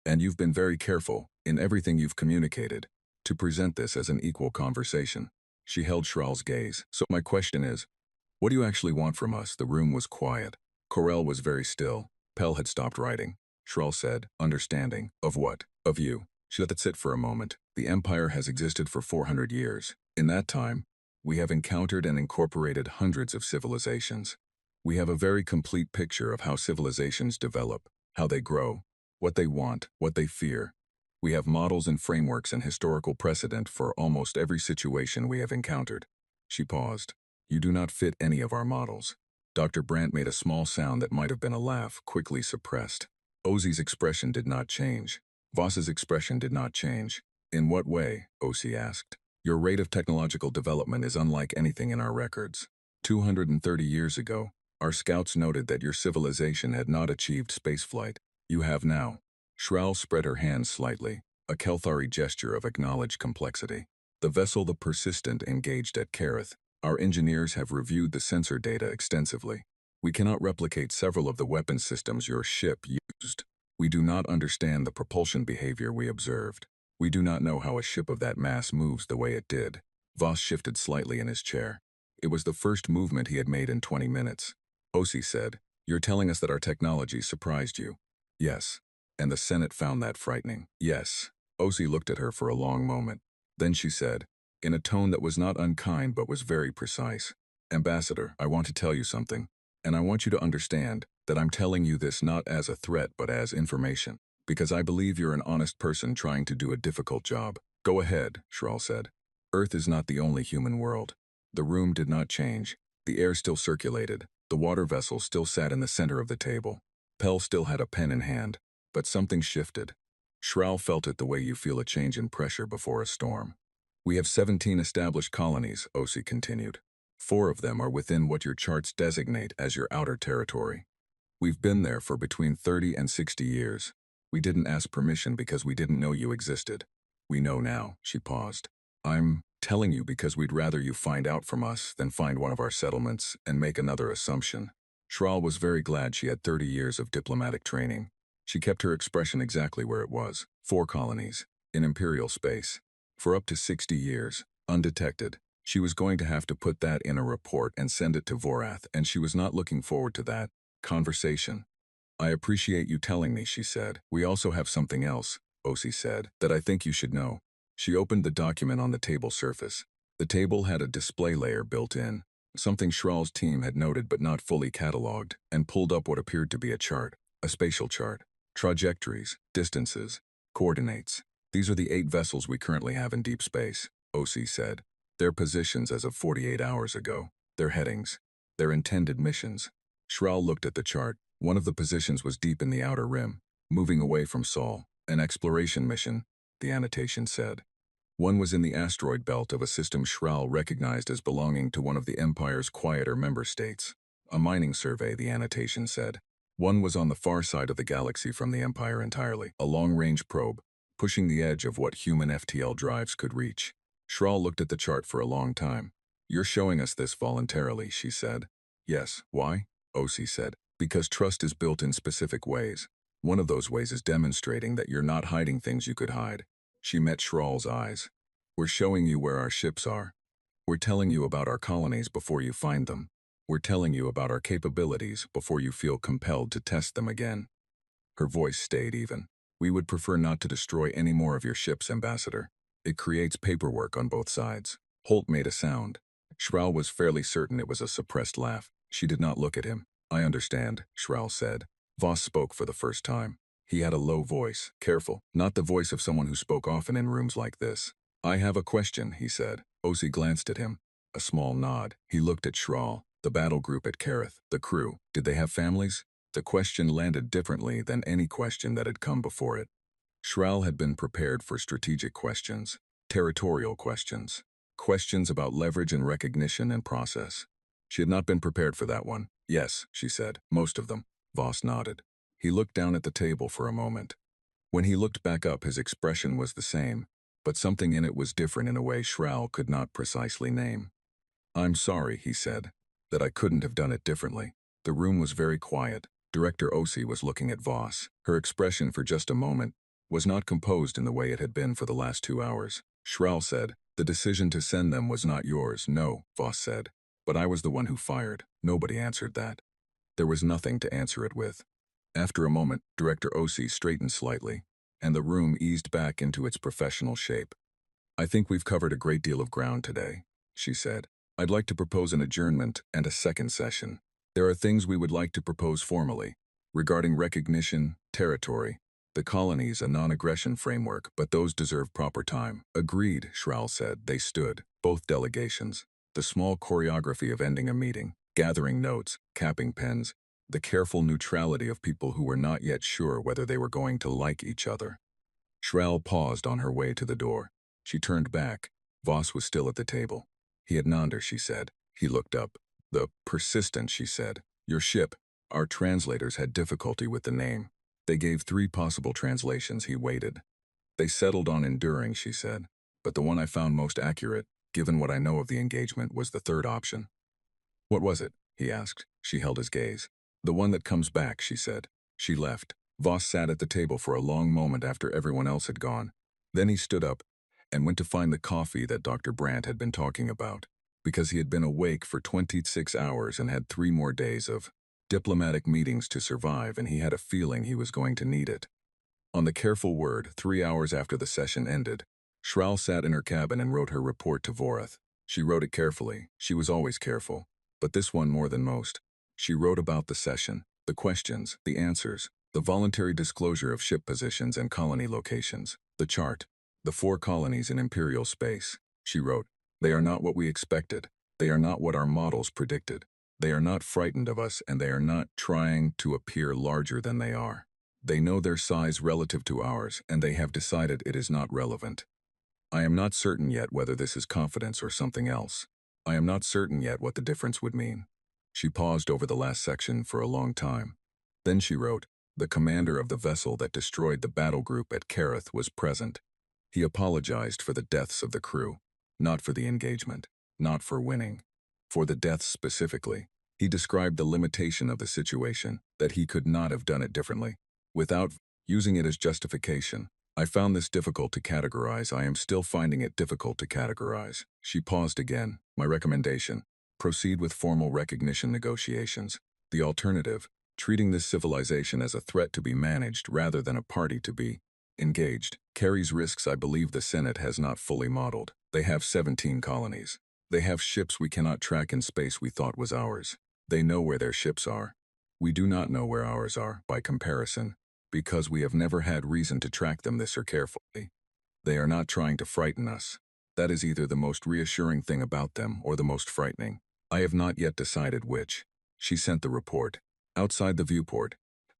A: And you've been very careful, in everything you've communicated, to present this as an equal conversation. She held Shral's gaze. So my question is, what do you actually want from us? The room was quiet. Corel was very still. Pell had stopped writing. Shral said, understanding. Of what? Of you. She let it sit for a moment. The Empire has existed for 400 years. In that time, we have encountered and incorporated hundreds of civilizations. We have a very complete picture of how civilizations develop, how they grow, what they want, what they fear. We have models and frameworks and historical precedent for almost every situation we have encountered. She paused. You do not fit any of our models. Dr. Brandt made a small sound that might have been a laugh, quickly suppressed. Osi's expression did not change. Voss's expression did not change. In what way? Osi asked. Your rate of technological development is unlike anything in our records. 230 years ago, our scouts noted that your civilization had not achieved spaceflight. You have now. Shral spread her hands slightly, a Kelthari gesture of acknowledged complexity. The vessel the Persistent engaged at Kareth. Our engineers have reviewed the sensor data extensively. We cannot replicate several of the weapon systems your ship used. We do not understand the propulsion behavior we observed. We do not know how a ship of that mass moves the way it did. Voss shifted slightly in his chair. It was the first movement he had made in 20 minutes. Osi said, You're telling us that our technology surprised you. Yes. And the Senate found that frightening. Yes. Osi looked at her for a long moment. Then she said, in a tone that was not unkind but was very precise, Ambassador, I want to tell you something. And I want you to understand that I'm telling you this not as a threat but as information. Because I believe you're an honest person trying to do a difficult job. Go ahead, Shral said. Earth is not the only human world. The room did not change. The air still circulated. The water vessel still sat in the center of the table. Pell still had a pen in hand. But something shifted. Shral felt it the way you feel a change in pressure before a storm. We have 17 established colonies, Osi continued. 4 of them are within what your charts designate as your outer territory. We've been there for between 30 and 60 years. We didn't ask permission because we didn't know you existed. We know now, she paused. I'm telling you because we'd rather you find out from us than find one of our settlements and make another assumption. Shral was very glad she had 30 years of diplomatic training. She kept her expression exactly where it was. 4 colonies, in imperial space. For up to 60 years, undetected. She was going to have to put that in a report and send it to Vorath, and she was not looking forward to that conversation. I appreciate you telling me, she said. We also have something else, Osi said, that I think you should know. She opened the document on the table surface. The table had a display layer built in, something Shral's team had noted but not fully catalogued, and pulled up what appeared to be a chart, a spatial chart. Trajectories, distances, coordinates. These are the 8 vessels we currently have in deep space, Osi said. Their positions as of 48 hours ago, their headings, their intended missions. Shral looked at the chart. One of the positions was deep in the outer rim, moving away from Sol, an exploration mission, the annotation said. One was in the asteroid belt of a system Shral recognized as belonging to one of the Empire's quieter member states. A mining survey, the annotation said. One was on the far side of the galaxy from the Empire entirely, a long-range probe, pushing the edge of what human FTL drives could reach. Shral looked at the chart for a long time. You're showing us this voluntarily, she said. Yes, why? O.C. said. Because trust is built in specific ways. One of those ways is demonstrating that you're not hiding things you could hide. She met Schrahl's eyes. We're showing you where our ships are. We're telling you about our colonies before you find them. We're telling you about our capabilities before you feel compelled to test them again. Her voice stayed even. We would prefer not to destroy any more of your ships, Ambassador. It creates paperwork on both sides. Holt made a sound. Schrahl was fairly certain it was a suppressed laugh. She did not look at him. I understand, Schrahl said. Voss spoke for the first time. He had a low voice, careful, not the voice of someone who spoke often in rooms like this. I have a question, he said. Osi glanced at him. A small nod. He looked at Schrahl, the battle group at Kareth, the crew. Did they have families? The question landed differently than any question that had come before it. Schrahl had been prepared for strategic questions, territorial questions, questions about leverage and recognition and process. She had not been prepared for that one. Yes, she said, most of them. Voss nodded. He looked down at the table for a moment. When he looked back up, his expression was the same, but something in it was different in a way Schrahl could not precisely name. I'm sorry, he said, that I couldn't have done it differently. The room was very quiet. Director Osi was looking at Voss. Her expression for just a moment was not composed in the way it had been for the last 2 hours. Schrahl said, the decision to send them was not yours, no, Voss said. But I was the one who fired. Nobody answered that. There was nothing to answer it with. After a moment, Director Osi straightened slightly, and the room eased back into its professional shape. I think we've covered a great deal of ground today, she said. I'd like to propose an adjournment and a second session. There are things we would like to propose formally, regarding recognition, territory, the colonies, a non-aggression framework, but those deserve proper time. Agreed, Schrahl said. They stood, both delegations. The small choreography of ending a meeting, gathering notes, capping pens, the careful neutrality of people who were not yet sure whether they were going to like each other. Schrahl paused on her way to the door. She turned back. Voss was still at the table. He had known her, she said. He looked up. The persistent, she said. Your ship. Our translators had difficulty with the name. They gave 3 possible translations. He waited. They settled on enduring, she said. But the one I found most accurate, given what I know of the engagement, was the third option. What was it? He asked. She held his gaze. The one that comes back, she said. She left. Voss sat at the table for a long moment after everyone else had gone. Then he stood up and went to find the coffee that Dr. Brandt had been talking about, because he had been awake for 26 hours and had 3 more days of diplomatic meetings to survive, and he had a feeling he was going to need it. On the careful word, 3 hours after the session ended, Schrahl sat in her cabin and wrote her report to Vorath. She wrote it carefully. She was always careful, but this one more than most. She wrote about the session, the questions, the answers, the voluntary disclosure of ship positions and colony locations, the chart, the 4 colonies in imperial space. She wrote, they are not what we expected. They are not what our models predicted. They are not frightened of us, and they are not trying to appear larger than they are. They know their size relative to ours, and they have decided it is not relevant. I am not certain yet whether this is confidence or something else. I am not certain yet what the difference would mean. She paused over the last section for a long time. Then she wrote, the commander of the vessel that destroyed the battle group at Kareth was present. He apologized for the deaths of the crew, not for the engagement, not for winning, for the deaths specifically. He described the limitation of the situation, that he could not have done it differently, without using it as justification. I found this difficult to categorize. I am still finding it difficult to categorize. She paused again. My recommendation. Proceed with formal recognition negotiations. The alternative, treating this civilization as a threat to be managed rather than a party to be engaged, carries risks I believe the Senate has not fully modeled. They have 17 colonies. They have ships we cannot track in space we thought was ours. They know where their ships are. We do not know where ours are, by comparison, because we have never had reason to track them this or carefully. They are not trying to frighten us. That is either the most reassuring thing about them or the most frightening. I have not yet decided which. She sent the report. Outside the viewport,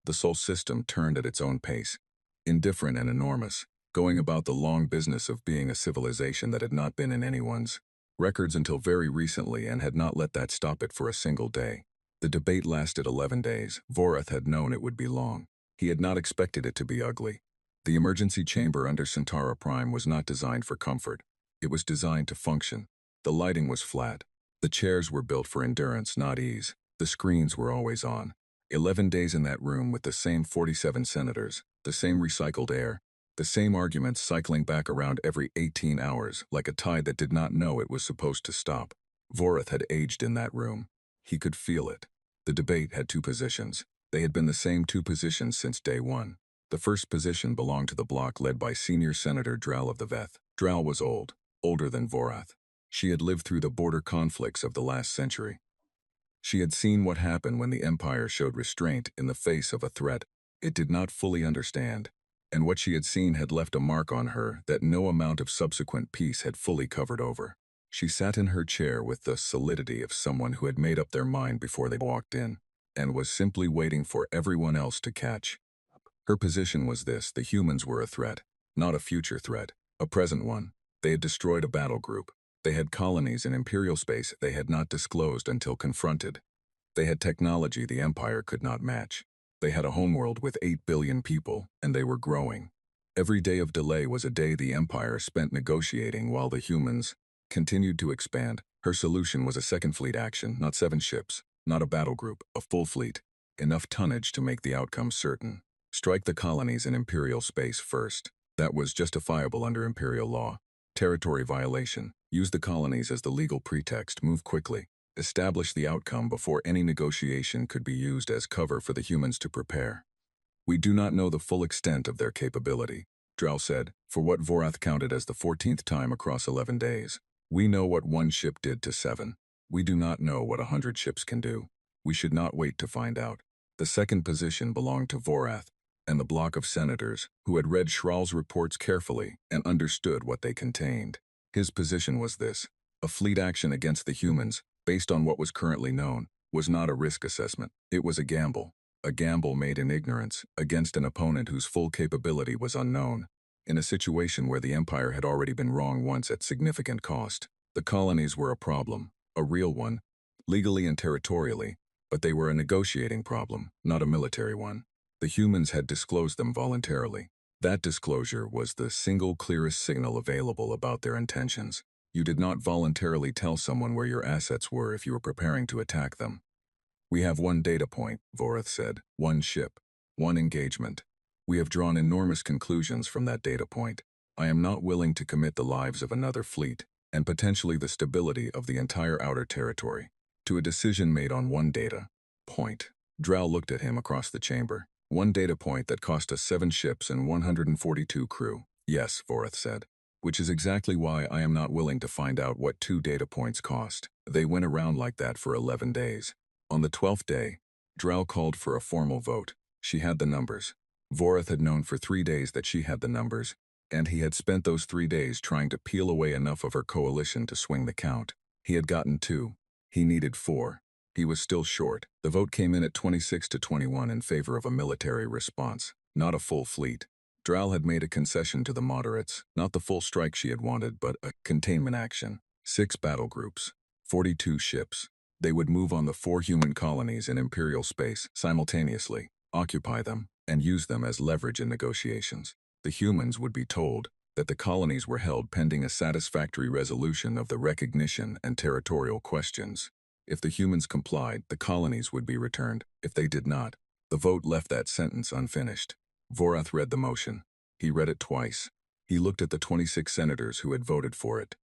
A: the Sol system turned at its own pace, indifferent and enormous, going about the long business of being a civilization that had not been in anyone's records until very recently and had not let that stop it for a single day. The debate lasted 11 days. Vorath had known it would be long. He had not expected it to be ugly. The emergency chamber under Centauri Prime was not designed for comfort. It was designed to function. The lighting was flat. The chairs were built for endurance, not ease. The screens were always on. 11 days in that room with the same 47 senators, the same recycled air, the same arguments cycling back around every 18 hours like a tide that did not know it was supposed to stop. Vorath had aged in that room. He could feel it. The debate had two positions. They had been the same two positions since day one. The first position belonged to the bloc led by Senior Senator Dral of the Veth. Dral was old, older than Vorath. She had lived through the border conflicts of the last century. She had seen what happened when the Empire showed restraint in the face of a threat it did not fully understand, and what she had seen had left a mark on her that no amount of subsequent peace had fully covered over. She sat in her chair with the solidity of someone who had made up their mind before they walked in, and was simply waiting for everyone else to catch. Her position was this: the humans were a threat, not a future threat, a present one. They had destroyed a battle group. They had colonies in Imperial space they had not disclosed until confronted. They had technology the Empire could not match. They had a homeworld with 8 billion people, and they were growing. Every day of delay was a day the Empire spent negotiating while the humans continued to expand. Her solution was a second fleet action, not 7 ships, not a battle group, a full fleet, enough tonnage to make the outcome certain. Strike the colonies in Imperial space first. That was justifiable under Imperial law. Territory violation. Use the colonies as the legal pretext. Move quickly. Establish the outcome before any negotiation could be used as cover for the humans to prepare. We do not know the full extent of their capability, Drow said, for what Vorath counted as the 14th time across 11 days. We know what 1 ship did to 7. We do not know what 100 ships can do. We should not wait to find out. The second position belonged to Vorath and the bloc of senators who had read Shrall's reports carefully and understood what they contained. His position was this: a fleet action against the humans, based on what was currently known, was not a risk assessment. It was a gamble made in ignorance, against an opponent whose full capability was unknown. In a situation where the Empire had already been wrong once at significant cost, the colonies were a problem, a real one, legally and territorially, but they were a negotiating problem, not a military one. The humans had disclosed them voluntarily. That disclosure was the single clearest signal available about their intentions. You did not voluntarily tell someone where your assets were if you were preparing to attack them. We have 1 data point, Vorath said, 1 ship, 1 engagement. We have drawn enormous conclusions from that data point. I am not willing to commit the lives of another fleet, and potentially the stability of the entire outer territory, to a decision made on 1 data point. Drow looked at him across the chamber. 1 data point that cost us 7 ships and 142 crew. Yes, Vorath said. Which is exactly why I am not willing to find out what 2 data points cost. They went around like that for 11 days. On the 12th day, Drow called for a formal vote. She had the numbers. Vorath had known for 3 days that she had the numbers, and he had spent those 3 days trying to peel away enough of her coalition to swing the count. He had gotten 2. He needed 4. He was still short. The vote came in at 26 to 21 in favor of a military response, not a full fleet. Drow had made a concession to the moderates, not the full strike she had wanted, but a containment action. 6 battle groups, 42 ships. They would move on the 4 human colonies in Imperial space simultaneously, occupy them, and use them as leverage in negotiations. The humans would be told that the colonies were held pending a satisfactory resolution of the recognition and territorial questions. If the humans complied, the colonies would be returned. If they did not, the vote left that sentence unfinished. Vorath read the motion. He read it twice. He looked at the 26 senators who had voted for it.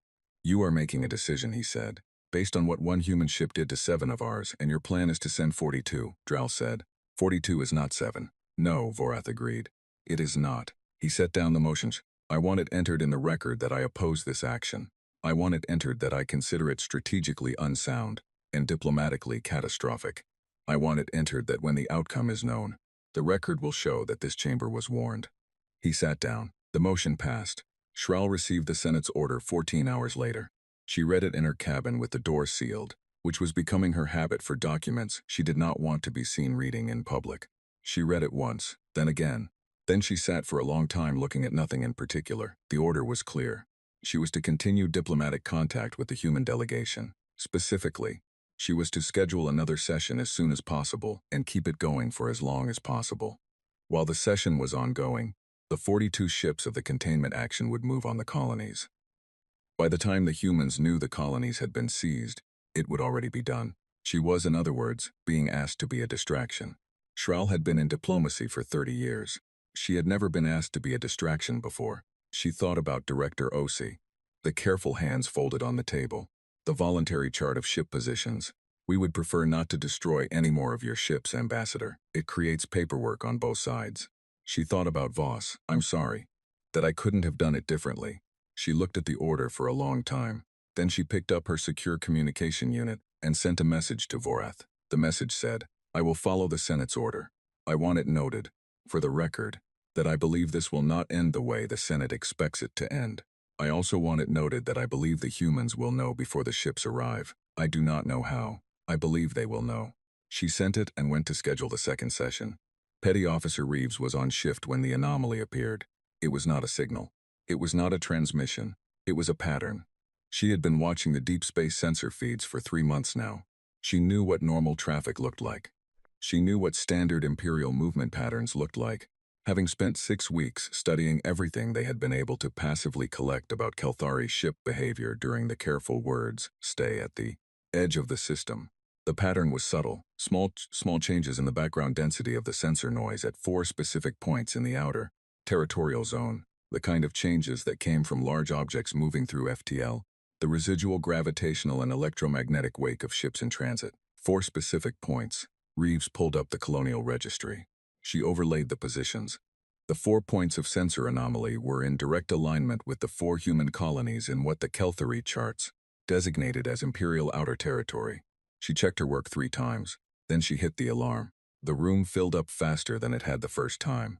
A: You are making a decision, he said, based on what 1 human ship did to 7 of ours, and your plan is to send 42, Drow said. 42 is not 7. No, Vorath agreed. It is not. He set down the motions. I want it entered in the record that I oppose this action. I want it entered that I consider it strategically unsound and diplomatically catastrophic. I want it entered that when the outcome is known, the record will show that this chamber was warned. He sat down. The motion passed. Shrall received the Senate's order 14 hours later. She read it in her cabin with the door sealed, which was becoming her habit for documents she did not want to be seen reading in public. She read it once, then again. Then she sat for a long time looking at nothing in particular. The order was clear. She was to continue diplomatic contact with the human delegation. Specifically, she was to schedule another session as soon as possible and keep it going for as long as possible. While the session was ongoing, the 42 ships of the containment action would move on the colonies. By the time the humans knew the colonies had been seized, it would already be done. She was, in other words, being asked to be a distraction. Shral had been in diplomacy for 30 years. She had never been asked to be a distraction before. She thought about Director Osi. The careful hands folded on the table. The voluntary chart of ship positions. We would prefer not to destroy any more of your ships, Ambassador. It creates paperwork on both sides. She thought about Voss. I'm sorry. That I couldn't have done it differently. She looked at the order for a long time. Then she picked up her secure communication unit and sent a message to Vorath. The message said, I will follow the Senate's order. I want it noted, for the record, that I believe this will not end the way the Senate expects it to end. I also want it noted that I believe the humans will know before the ships arrive. I do not know how. I believe they will know. She sent it and went to schedule the second session. Petty Officer Reeves was on shift when the anomaly appeared. It was not a signal. It was not a transmission. It was a pattern. She had been watching the deep space sensor feeds for 3 months now. She knew what normal traffic looked like. She knew what standard Imperial movement patterns looked like, having spent 6 weeks studying everything they had been able to passively collect about Kelthari ship behavior during the careful words, stay at the edge of the system. The pattern was subtle, small changes in the background density of the sensor noise at 4 specific points in the outer, territorial zone, the kind of changes that came from large objects moving through FTL, the residual gravitational and electromagnetic wake of ships in transit. 4 specific points. Reeves pulled up the colonial registry. She overlaid the positions. The 4 points of sensor anomaly were in direct alignment with the 4 human colonies in what the Kelthari charts designated as Imperial Outer Territory. She checked her work 3 times. Then she hit the alarm. The room filled up faster than it had the first time.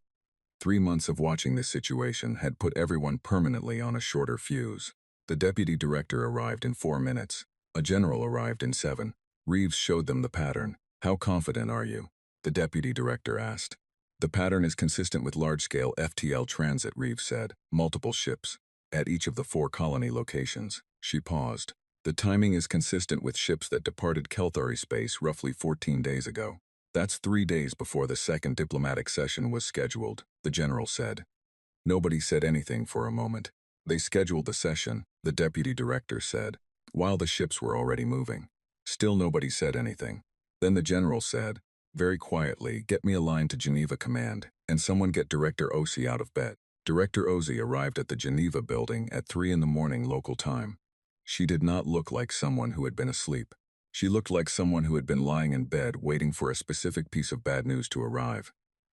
A: 3 months of watching this situation had put everyone permanently on a shorter fuse. The deputy director arrived in 4 minutes. A general arrived in 7. Reeves showed them the pattern. How confident are you? The deputy director asked. The pattern is consistent with large-scale FTL transit, Reeves said. Multiple ships. At each of the 4 colony locations. She paused. The timing is consistent with ships that departed Kelthari space roughly 14 days ago. That's 3 days before the second diplomatic session was scheduled, the general said. Nobody said anything for a moment. They scheduled the session, the deputy director said, while the ships were already moving. Still nobody said anything. Then the general said, very quietly, get me a line to Geneva Command, and someone get Director Osi out of bed. Director Osi arrived at the Geneva building at 3 in the morning local time. She did not look like someone who had been asleep. She looked like someone who had been lying in bed waiting for a specific piece of bad news to arrive.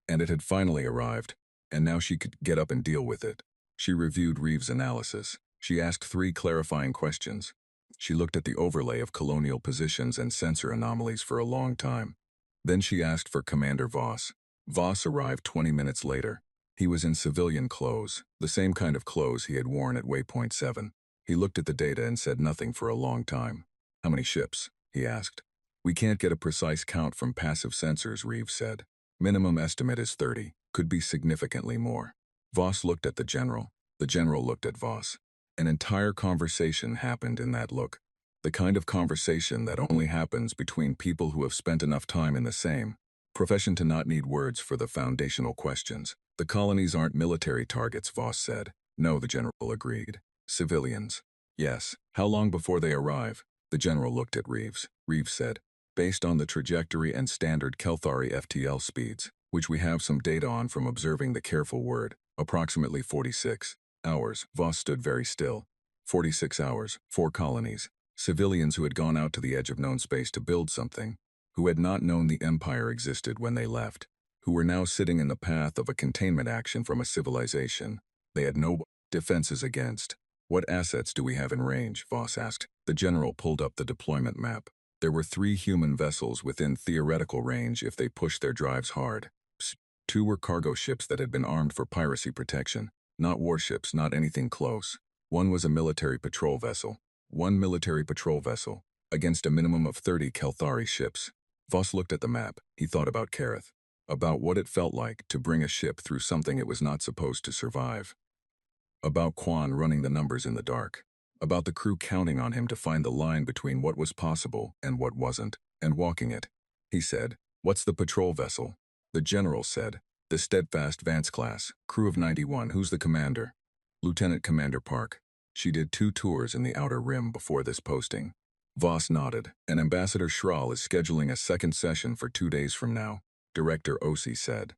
A: And it had finally arrived, and now she could get up and deal with it. She reviewed Reeves' analysis. She asked 3 clarifying questions. She looked at the overlay of colonial positions and sensor anomalies for a long time. Then she asked for Commander Voss. Voss arrived 20 minutes later. He was in civilian clothes, the same kind of clothes he had worn at Waypoint 7. He looked at the data and said nothing for a long time. How many ships? He asked. We can't get a precise count from passive sensors, Reeves said. Minimum estimate is 30, could be significantly more. Voss looked at the general. The general looked at Voss. An entire conversation happened in that look. The kind of conversation that only happens between people who have spent enough time in the same profession to not need words for the foundational questions. The colonies aren't military targets, Voss said. No, the general agreed. Civilians. Yes. How long before they arrive? The general looked at Reeves. Reeves said, based on the trajectory and standard Kelthari FTL speeds, which we have some data on from observing the careful word, approximately 46 hours. Voss stood very still. 46 hours, 4 colonies. Civilians who had gone out to the edge of known space to build something, who had not known the empire existed when they left, who were now sitting in the path of a containment action from a civilization they had no defenses against. What assets do we have in range? Voss asked. The general pulled up the deployment map. There were 3 human vessels within theoretical range if they pushed their drives hard. 2 were cargo ships that had been armed for piracy protection. Not warships, not anything close. 1 was a military patrol vessel. 1 military patrol vessel, against a minimum of 30 Kelthari ships. Voss looked at the map. He thought about Kareth. About what it felt like to bring a ship through something it was not supposed to survive. About Quan running the numbers in the dark. About the crew counting on him to find the line between what was possible and what wasn't, and walking it. He said, what's the patrol vessel? The general said, the Steadfast Vance class, crew of 91, who's the commander? Lieutenant Commander Park. She did 2 tours in the Outer Rim before this posting. Voss nodded, and Ambassador Schral is scheduling a second session for 2 days from now, Director Osi said.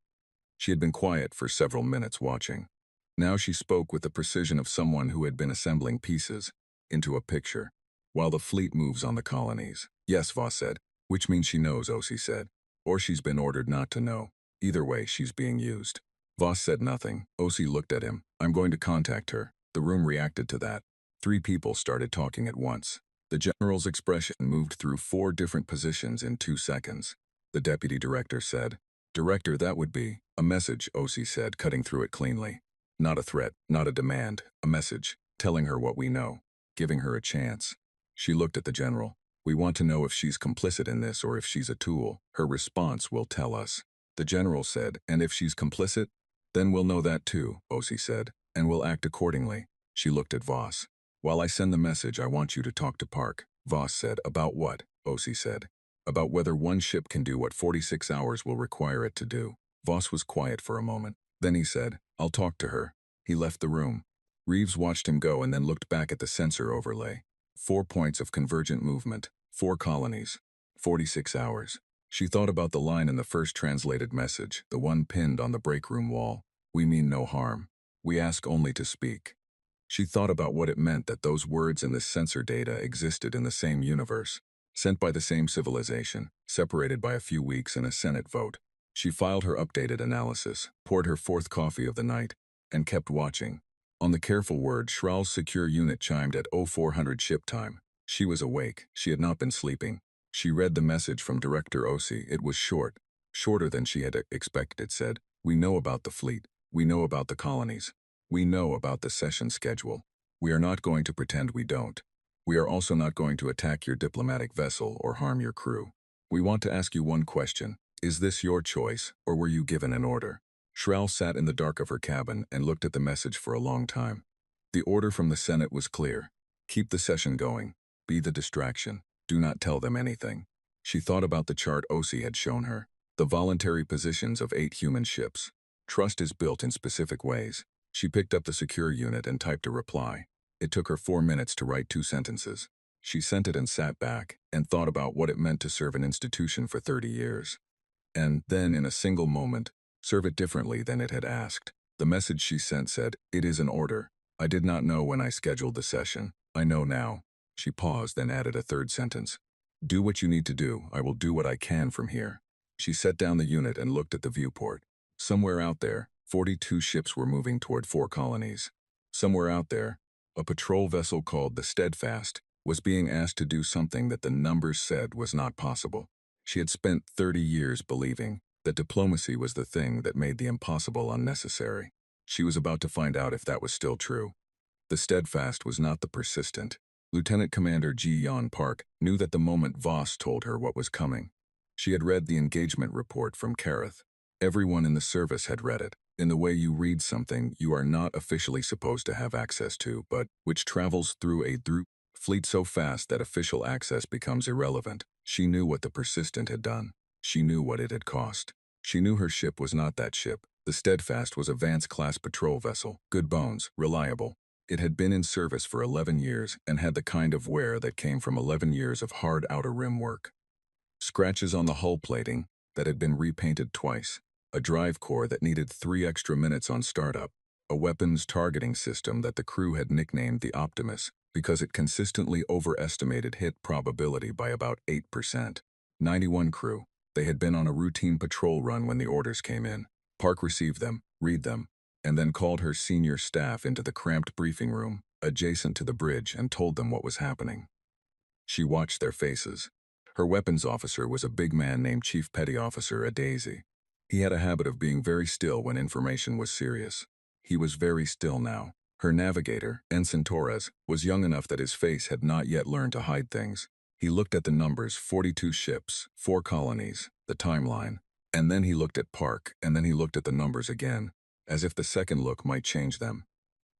A: She had been quiet for several minutes watching. Now she spoke with the precision of someone who had been assembling pieces into a picture, while the fleet moves on the colonies. Yes, Voss said, which means she knows, Osi said. Or she's been ordered not to know. Either way, she's being used. Voss said nothing. Osi looked at him. I'm going to contact her. The room reacted to that. 3 people started talking at once. The general's expression moved through 4 different positions in 2 seconds. The deputy director said, Director, that would be a message, Osi said, cutting through it cleanly. Not a threat, not a demand, a message, telling her what we know, giving her a chance. She looked at the general. We want to know if she's complicit in this or if she's a tool. Her response will tell us. The general said, and if she's complicit? Then we'll know that too, Osi said, and we'll act accordingly. She looked at Voss. While I send the message, I want you to talk to Park. Voss said, about what? Osi said. About whether one ship can do what 46 hours will require it to do. Voss was quiet for a moment. Then he said, I'll talk to her. He left the room. Reeves watched him go and then looked back at the sensor overlay. 4 points of convergent movement, 4 colonies, 46 hours. She thought about the line in the first translated message, the one pinned on the break room wall. We mean no harm. We ask only to speak. She thought about what it meant that those words in this sensor data existed in the same universe, sent by the same civilization, separated by a few weeks in a Senate vote. She filed her updated analysis, poured her 4th coffee of the night, and kept watching. On the careful word, Schral's secure unit chimed at 0400 ship time. She was awake. She had not been sleeping. She read the message from Director Osi. It was short, shorter than she had expected. It said, We know about the fleet. We know about the colonies. We know about the session schedule. We are not going to pretend we don't. We are also not going to attack your diplomatic vessel or harm your crew. We want to ask you one question. Is this your choice, or were you given an order? Schral sat in the dark of her cabin and looked at the message for a long time. The order from the Senate was clear. Keep the session going. Be the distraction. Do not tell them anything. She thought about the chart Osi had shown her. The voluntary positions of 8 human ships. Trust is built in specific ways. She picked up the secure unit and typed a reply. It took her 4 minutes to write 2 sentences. She sent it and sat back and thought about what it meant to serve an institution for 30 years. And then, in a single moment, serve it differently than it had asked. The message she sent said, It is an order. I did not know when I scheduled the session. I know now. She paused, then added a 3rd sentence. Do what you need to do. I will do what I can from here. She set down the unit and looked at the viewport. Somewhere out there, 42 ships were moving toward 4 colonies. Somewhere out there, a patrol vessel called the Steadfast was being asked to do something that the numbers said was not possible. She had spent 30 years believing that diplomacy was the thing that made the impossible unnecessary. She was about to find out if that was still true. The Steadfast was not the persistent. Lieutenant Commander Ji Yon Park knew that the moment Voss told her what was coming. She had read the engagement report from Kareth. Everyone in the service had read it, in the way you read something you are not officially supposed to have access to, but which travels through a fleet so fast that official access becomes irrelevant. She knew what the persistent had done. She knew what it had cost. She knew her ship was not that ship. The Steadfast was a Vance-class patrol vessel, good bones, reliable. It had been in service for 11 years and had the kind of wear that came from 11 years of hard outer rim work. Scratches on the hull plating that had been repainted twice, a drive core that needed 3 extra minutes on startup, a weapons targeting system that the crew had nicknamed the Optimus because it consistently overestimated hit probability by about 8%. 91 crew. They had been on a routine patrol run when the orders came in. Park received them, read them, and then called her senior staff into the cramped briefing room adjacent to the bridge and told them what was happening. She watched their faces. Her weapons officer was a big man named Chief Petty Officer Adazi. He had a habit of being very still when information was serious. He was very still now. Her navigator, Ensign Torres, was young enough that his face had not yet learned to hide things. He looked at the numbers, 42 ships, 4 colonies, the timeline, and then he looked at Park, and then he looked at the numbers again, as if the second look might change them.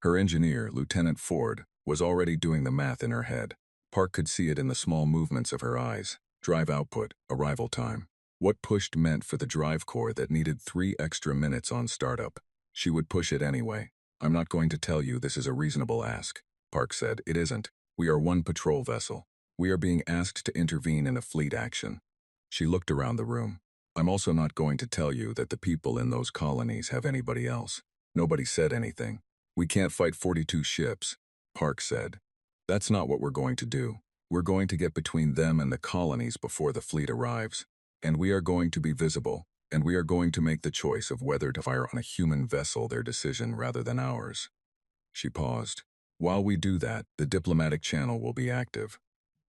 A: Her engineer, Lieutenant Ford, was already doing the math in her head. Park could see it in the small movements of her eyes. Drive output, arrival time. What pushed meant for the drive core that needed 3 extra minutes on startup. She would push it anyway. I'm not going to tell you this is a reasonable ask, Park said. It isn't. We are one patrol vessel. We are being asked to intervene in a fleet action. She looked around the room. I'm also not going to tell you that the people in those colonies have anybody else. Nobody said anything. We can't fight 42 ships, Park said. That's not what we're going to do. We're going to get between them and the colonies before the fleet arrives. And we are going to be visible, and we are going to make the choice of whether to fire on a human vessel, their decision rather than ours. She paused. While we do that, the diplomatic channel will be active.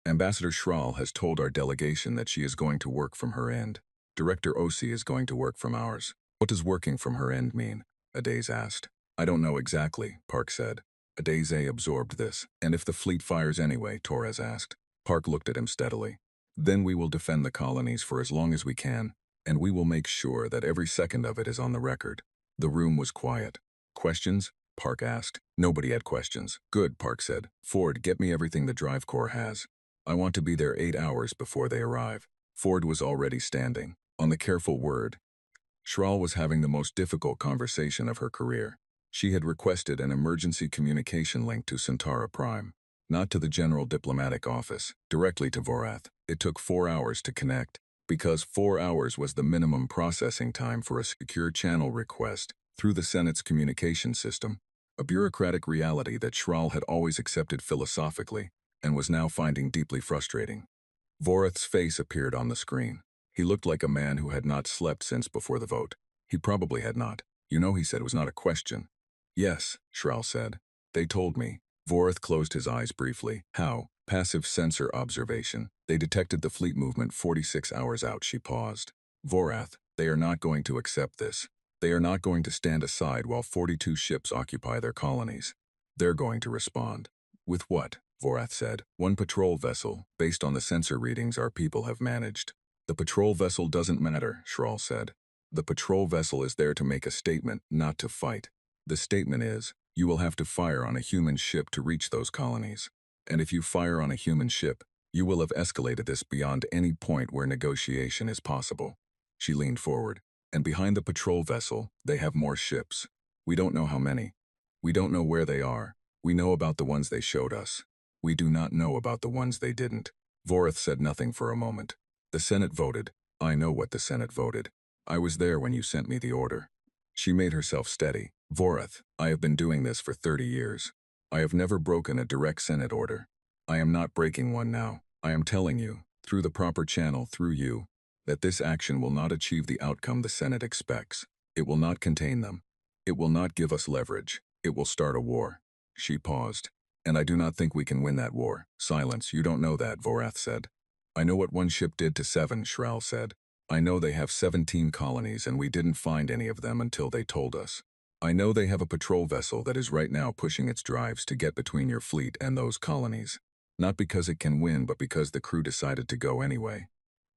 A: Ambassador Schral has told our delegation that she is going to work from her end. Director Osi is going to work from ours. What does working from her end mean? Adaze asked. I don't know exactly, Park said. Adaze absorbed this. And if the fleet fires anyway, Torres asked. Park looked at him steadily. Then we will defend the colonies for as long as we can, and we will make sure that every second of it is on the record. The room was quiet. Questions? Park asked. Nobody had questions. Good, Park said. Ford, get me everything the drive corps has. I want to be there 8 hours before they arrive. Ford was already standing. On the careful word. Schral was having the most difficult conversation of her career. She had requested an emergency communication link to Centaura Prime. Not to the General Diplomatic Office, directly to Vorath. It took 4 hours to connect, because 4 hours was the minimum processing time for a secure channel request through the Senate's communication system, a bureaucratic reality that Schral had always accepted philosophically and was now finding deeply frustrating. Vorath's face appeared on the screen. He looked like a man who had not slept since before the vote. He probably had not. You know, he said, it was not a question. Yes, Schral said. They told me. Vorath closed his eyes briefly. How? Passive sensor observation. They detected the fleet movement 46 hours out. She paused. Vorath, they are not going to accept this. They are not going to stand aside while 42 ships occupy their colonies. They're going to respond. With what? Vorath said. One patrol vessel, based on the sensor readings our people have managed. The patrol vessel doesn't matter, Schral said. The patrol vessel is there to make a statement, not to fight. The statement is, you will have to fire on a human ship to reach those colonies. And if you fire on a human ship, you will have escalated this beyond any point where negotiation is possible. She leaned forward. And behind the patrol vessel, they have more ships. We don't know how many. We don't know where they are. We know about the ones they showed us. We do not know about the ones they didn't. Vorath said nothing for a moment. The Senate voted. I know what the Senate voted. I was there when you sent me the order. She made herself steady. Vorath, I have been doing this for 30 years. I have never broken a direct Senate order. I am not breaking one now. I am telling you, through the proper channel, through you, that this action will not achieve the outcome the Senate expects. It will not contain them. It will not give us leverage. It will start a war. She paused. And I do not think we can win that war. Silence, you don't know that, Vorath said. I know what one ship did to 7, Schral said. I know they have 17 colonies and we didn't find any of them until they told us. I know they have a patrol vessel that is right now pushing its drives to get between your fleet and those colonies. Not because it can win, but because the crew decided to go anyway.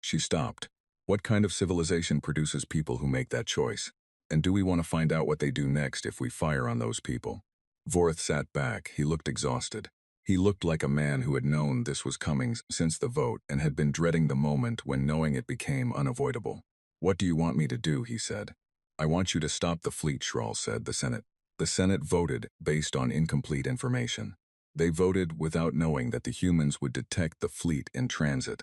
A: She stopped. What kind of civilization produces people who make that choice? And do we want to find out what they do next if we fire on those people? Vorath sat back. He looked exhausted. He looked like a man who had known this was coming since the vote and had been dreading the moment when knowing it became unavoidable. What do you want me to do, he said. I want you to stop the fleet, Schral said. The Senate voted based on incomplete information. They voted without knowing that the humans would detect the fleet in transit.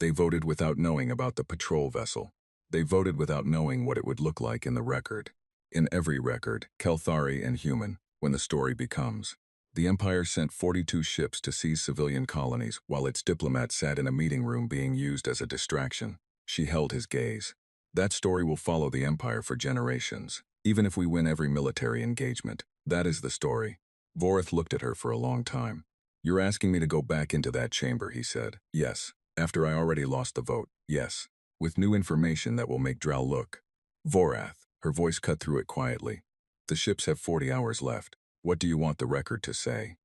A: They voted without knowing about the patrol vessel. They voted without knowing what it would look like in the record. In every record, Kelthari and human, when the story becomes. The Empire sent 42 ships to seize civilian colonies while its diplomats sat in a meeting room being used as a distraction. She held his gaze. That story will follow the Empire for generations, even if we win every military engagement. That is the story. Vorath looked at her for a long time. You're asking me to go back into that chamber, he said. Yes. After I already lost the vote, yes. With new information that will make Drow look. Vorath, her voice cut through it quietly. The ships have 40 hours left. What do you want the record to say?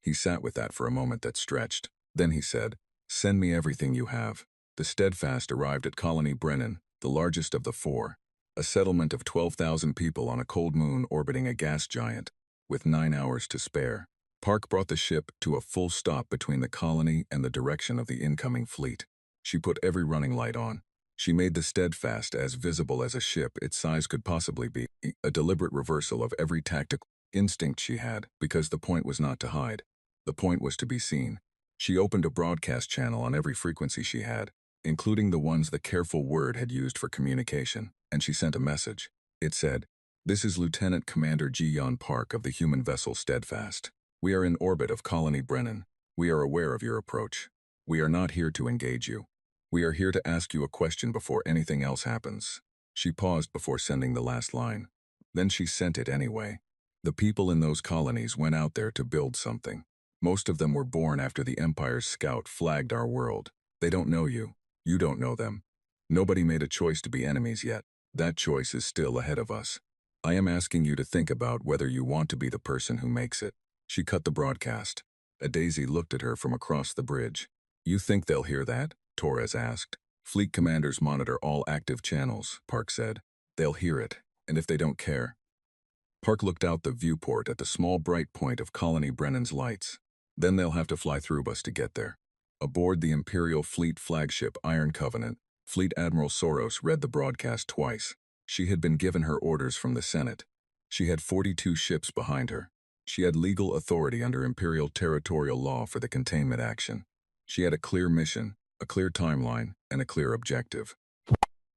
A: He sat with that for a moment that stretched. Then he said, send me everything you have. The Steadfast arrived at Colony Brennan, the largest of the 4. A settlement of 12,000 people on a cold moon orbiting a gas giant, with 9 hours to spare. Park brought the ship to a full stop between the colony and the direction of the incoming fleet. She put every running light on. She made the Steadfast as visible as a ship its size could possibly be, a deliberate reversal of every tactical instinct she had, because the point was not to hide. The point was to be seen. She opened a broadcast channel on every frequency she had, including the ones the careful Word had used for communication, and she sent a message. It said, "This is Lieutenant Commander Ji-Yon Park of the human vessel Steadfast. We are in orbit of Colony Brennan. We are aware of your approach. We are not here to engage you. We are here to ask you a question before anything else happens." She paused before sending the last line. Then she sent it anyway. The people in those colonies went out there to build something. Most of them were born after the Empire's scout flagged our world. They don't know you. You don't know them. Nobody made a choice to be enemies yet. That choice is still ahead of us. I am asking you to think about whether you want to be the person who makes it. She cut the broadcast. A Daisy looked at her from across the bridge. You think they'll hear that? Torres asked. Fleet commanders monitor all active channels, Park said. They'll hear it, and if they don't care. Park looked out the viewport at the small bright point of Colony Brennan's lights. Then they'll have to fly through us to get there. Aboard the Imperial Fleet flagship Iron Covenant, Fleet Admiral Soros read the broadcast twice. She had been given her orders from the Senate. She had 42 ships behind her. She had legal authority under Imperial territorial law for the containment action. She had a clear mission, a clear timeline, and a clear objective.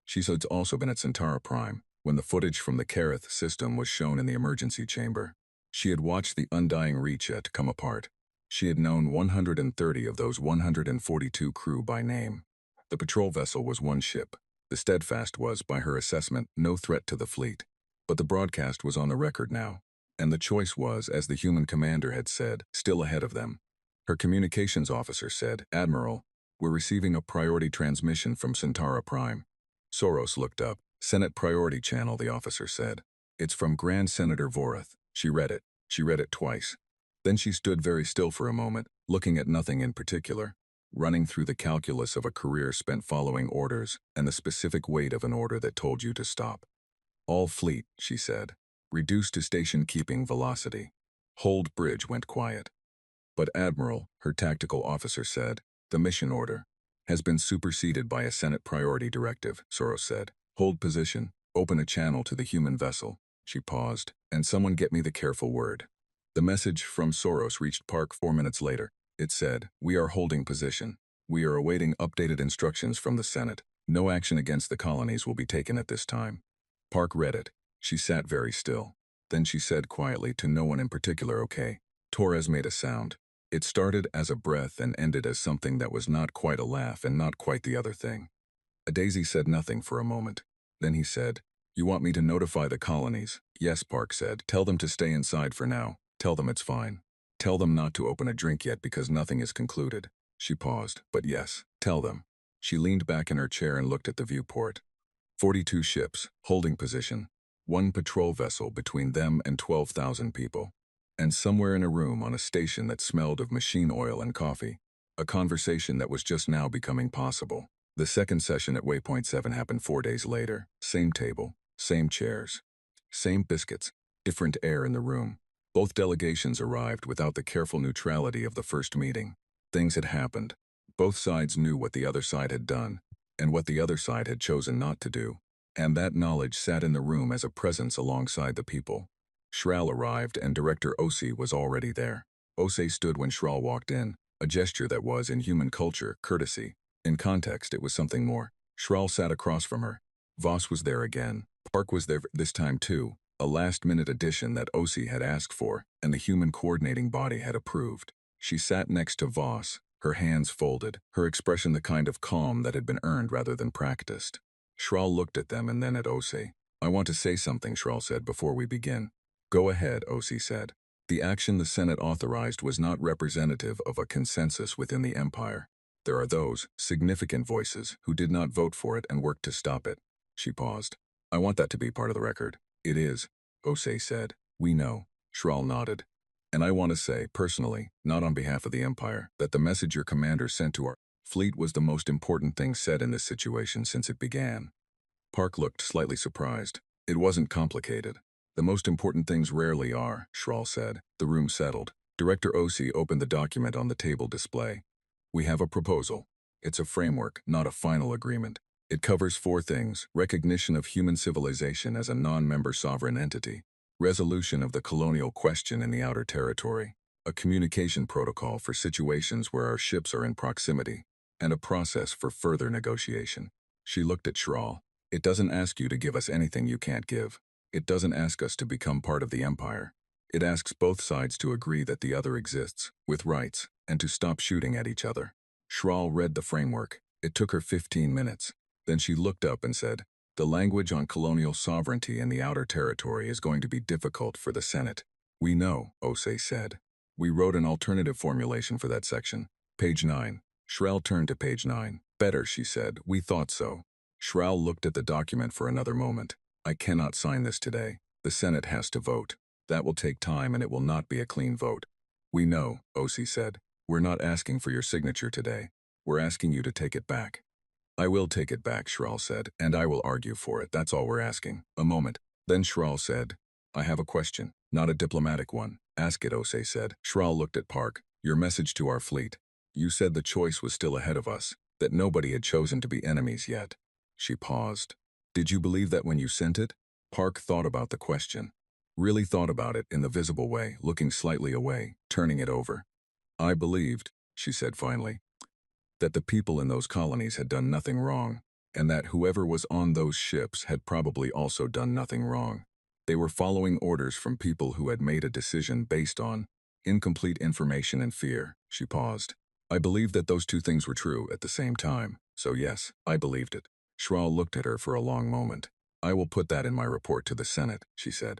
A: She had also been at Centauri Prime, when the footage from the Kareth system was shown in the emergency chamber. She had watched the undying Reach-It come apart. She had known 130 of those 142 crew by name. The patrol vessel was one ship. The Steadfast was, by her assessment, no threat to the fleet. But the broadcast was on the record now, and the choice was, as the human commander had said, still ahead of them. Her communications officer said, "Admiral, we're receiving a priority transmission from Centauri Prime." Soros looked up. "Senate Priority Channel," the officer said. "It's from Grand Senator Vorath." She read it. She read it twice. Then she stood very still for a moment, looking at nothing in particular, running through the calculus of a career spent following orders and the specific weight of an order that told you to stop. "All fleet," she said. "Reduce to station-keeping velocity." Hold bridge went quiet. "But Admiral," her tactical officer said, "the mission order has been superseded by a Senate priority directive," Soros said. "Hold position. Open a channel to the human vessel." She paused. "And someone get me the careful Word." The message from Soros reached Park 4 minutes later. It said, "We are holding position. We are awaiting updated instructions from the Senate. No action against the colonies will be taken at this time." Park read it. She sat very still. Then she said quietly, to no one in particular, "Okay." Torres made a sound. It started as a breath and ended as something that was not quite a laugh and not quite the other thing. A Daisy said nothing for a moment. Then he said, "You want me to notify the colonies?" "Yes," Park said. "Tell them to stay inside for now. Tell them it's fine. Tell them not to open a drink yet because nothing is concluded." She paused. "But yes, tell them." She leaned back in her chair and looked at the viewport. 42 ships, holding position. One patrol vessel between them and 12,000 people. And somewhere in a room on a station that smelled of machine oil and coffee. A conversation that was just now becoming possible. The second session at Waypoint 7 happened 4 days later. Same table, same chairs, same biscuits, different air in the room. Both delegations arrived without the careful neutrality of the first meeting. Things had happened. Both sides knew what the other side had done, and what the other side had chosen not to do. And that knowledge sat in the room as a presence alongside the people. Shral arrived and Director Osi was already there. Osi stood when Shral walked in, a gesture that was, in human culture, courtesy. In context, it was something more. Shral sat across from her. Voss was there again. Park was there this time too, a last-minute addition that Osi had asked for, and the human coordinating body had approved. She sat next to Voss, her hands folded, her expression the kind of calm that had been earned rather than practiced. Shral looked at them and then at Osi. "I want to say something," Shral said, "before we begin." "Go ahead," Osi said. The action the Senate authorized was not representative of a consensus within the Empire. There are those, significant voices, who did not vote for it and worked to stop it. She paused. "I want that to be part of the record." "It is," Osi said. "We know." Shral nodded. "And I want to say, personally, not on behalf of the Empire, that the message your commander sent to our fleet was the most important thing said in this situation since it began." Park looked slightly surprised. "It wasn't complicated. The most important things rarely are," Shral said. The room settled. Director Osi opened the document on the table display. "We have a proposal. It's a framework, not a final agreement. It covers 4 things: recognition of human civilization as a non-member sovereign entity, resolution of the colonial question in the outer territory, a communication protocol for situations where our ships are in proximity, and a process for further negotiation. She looked at Shral. It doesn't ask you to give us anything you can't give. It doesn't ask us to become part of the Empire. It asks both sides to agree that the other exists, with rights, and to stop shooting at each other. Shral read the framework. It took her 15 minutes. Then she looked up and said, "The language on colonial sovereignty in the outer territory is going to be difficult for the Senate." "We know," Osei said. "We wrote an alternative formulation for that section. Page 9. Shral turned to page 9. "Better," she said. "We thought so." Shral looked at the document for another moment. "I cannot sign this today. The Senate has to vote. That will take time and it will not be a clean vote." "We know," Osei said. "We're not asking for your signature today. We're asking you to take it back." "I will take it back," Shral said, "and I will argue for it. That's all we're asking." A moment. Then Shral said, "I have a question, not a diplomatic one." "Ask it," Osei said. Shral looked at Park. "Your message to our fleet. You said the choice was still ahead of us, that nobody had chosen to be enemies yet." She paused. "Did you believe that when you sent it?" Park thought about the question. Really thought about it in the visible way, looking slightly away, turning it over. "I believed," she said finally, "that the people in those colonies had done nothing wrong, and that whoever was on those ships had probably also done nothing wrong. They were following orders from people who had made a decision based on incomplete information and fear." She paused. "I believed that those two things were true at the same time, so yes, I believed it." Shral looked at her for a long moment. "I will put that in my report to the Senate," she said.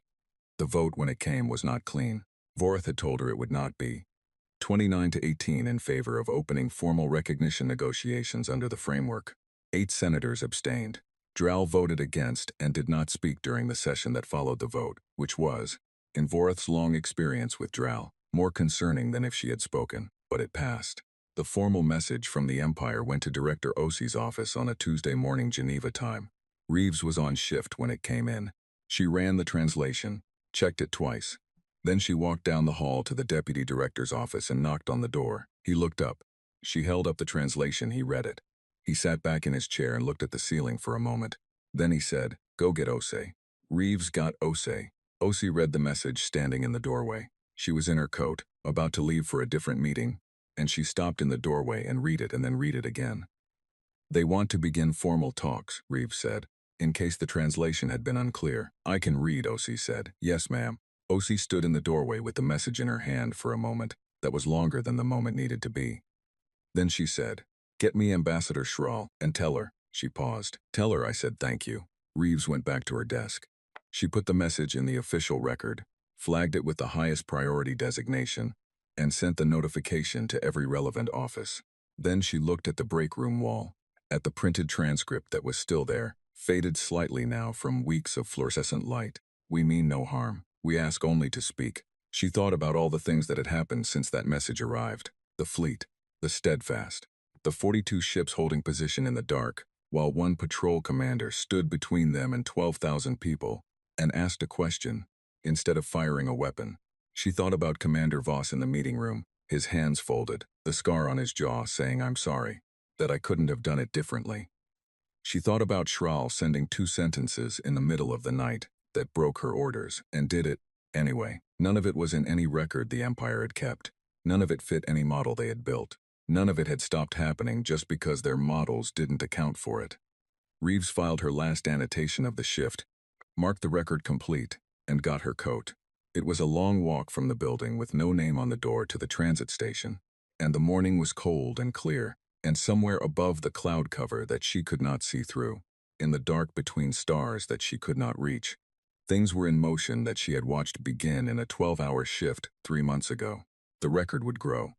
A: The vote, when it came, was not clean. Vorath had told her it would not be. 29 to 18 in favor of opening formal recognition negotiations under the framework. 8 senators abstained. Dral voted against and did not speak during the session that followed the vote, which was, in Vorath's long experience with Dral, more concerning than if she had spoken, but it passed. The formal message from the Empire went to Director Osei's office on a Tuesday morning Geneva time. Reeves was on shift when it came in. She ran the translation, checked it twice. Then she walked down the hall to the deputy director's office and knocked on the door. He looked up. She held up the translation. He read it. He sat back in his chair and looked at the ceiling for a moment. Then he said, "Go get Osei." Reeves got Osei. Osei read the message standing in the doorway. She was in her coat, about to leave for a different meeting, and she stopped in the doorway and read it and then read it again. "They want to begin formal talks," Reeves said, in case the translation had been unclear. "I can read," Osei said. "Yes, ma'am." Osei stood in the doorway with the message in her hand for a moment that was longer than the moment needed to be. Then she said, "Get me Ambassador Shral, and tell her." She paused. "Tell her I said thank you." Reeves went back to her desk. She put the message in the official record, flagged it with the highest priority designation, and sent the notification to every relevant office. Then she looked at the break room wall, at the printed transcript that was still there, faded slightly now from weeks of fluorescent light. "We mean no harm. We ask only to speak." She thought about all the things that had happened since that message arrived. The fleet, the Steadfast, the 42 ships holding position in the dark, while one patrol commander stood between them and 12,000 people, and asked a question, instead of firing a weapon. She thought about Commander Voss in the meeting room, his hands folded, the scar on his jaw saying, "I'm sorry, that I couldn't have done it differently." She thought about Shral sending 2 sentences in the middle of the night that broke her orders, and did it anyway. None of it was in any record the Empire had kept. None of it fit any model they had built. None of it had stopped happening just because their models didn't account for it. Reeves filed her last annotation of the shift, marked the record complete, and got her coat. It was a long walk from the building with no name on the door to the transit station, and the morning was cold and clear, and somewhere above the cloud cover that she could not see through, in the dark between stars that she could not reach, things were in motion that she had watched begin in a 12-hour shift 3 months ago. The record would grow.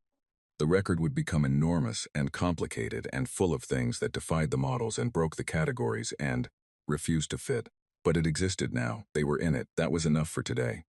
A: The record would become enormous and complicated and full of things that defied the models and broke the categories and refused to fit. But it existed now. They were in it. That was enough for today.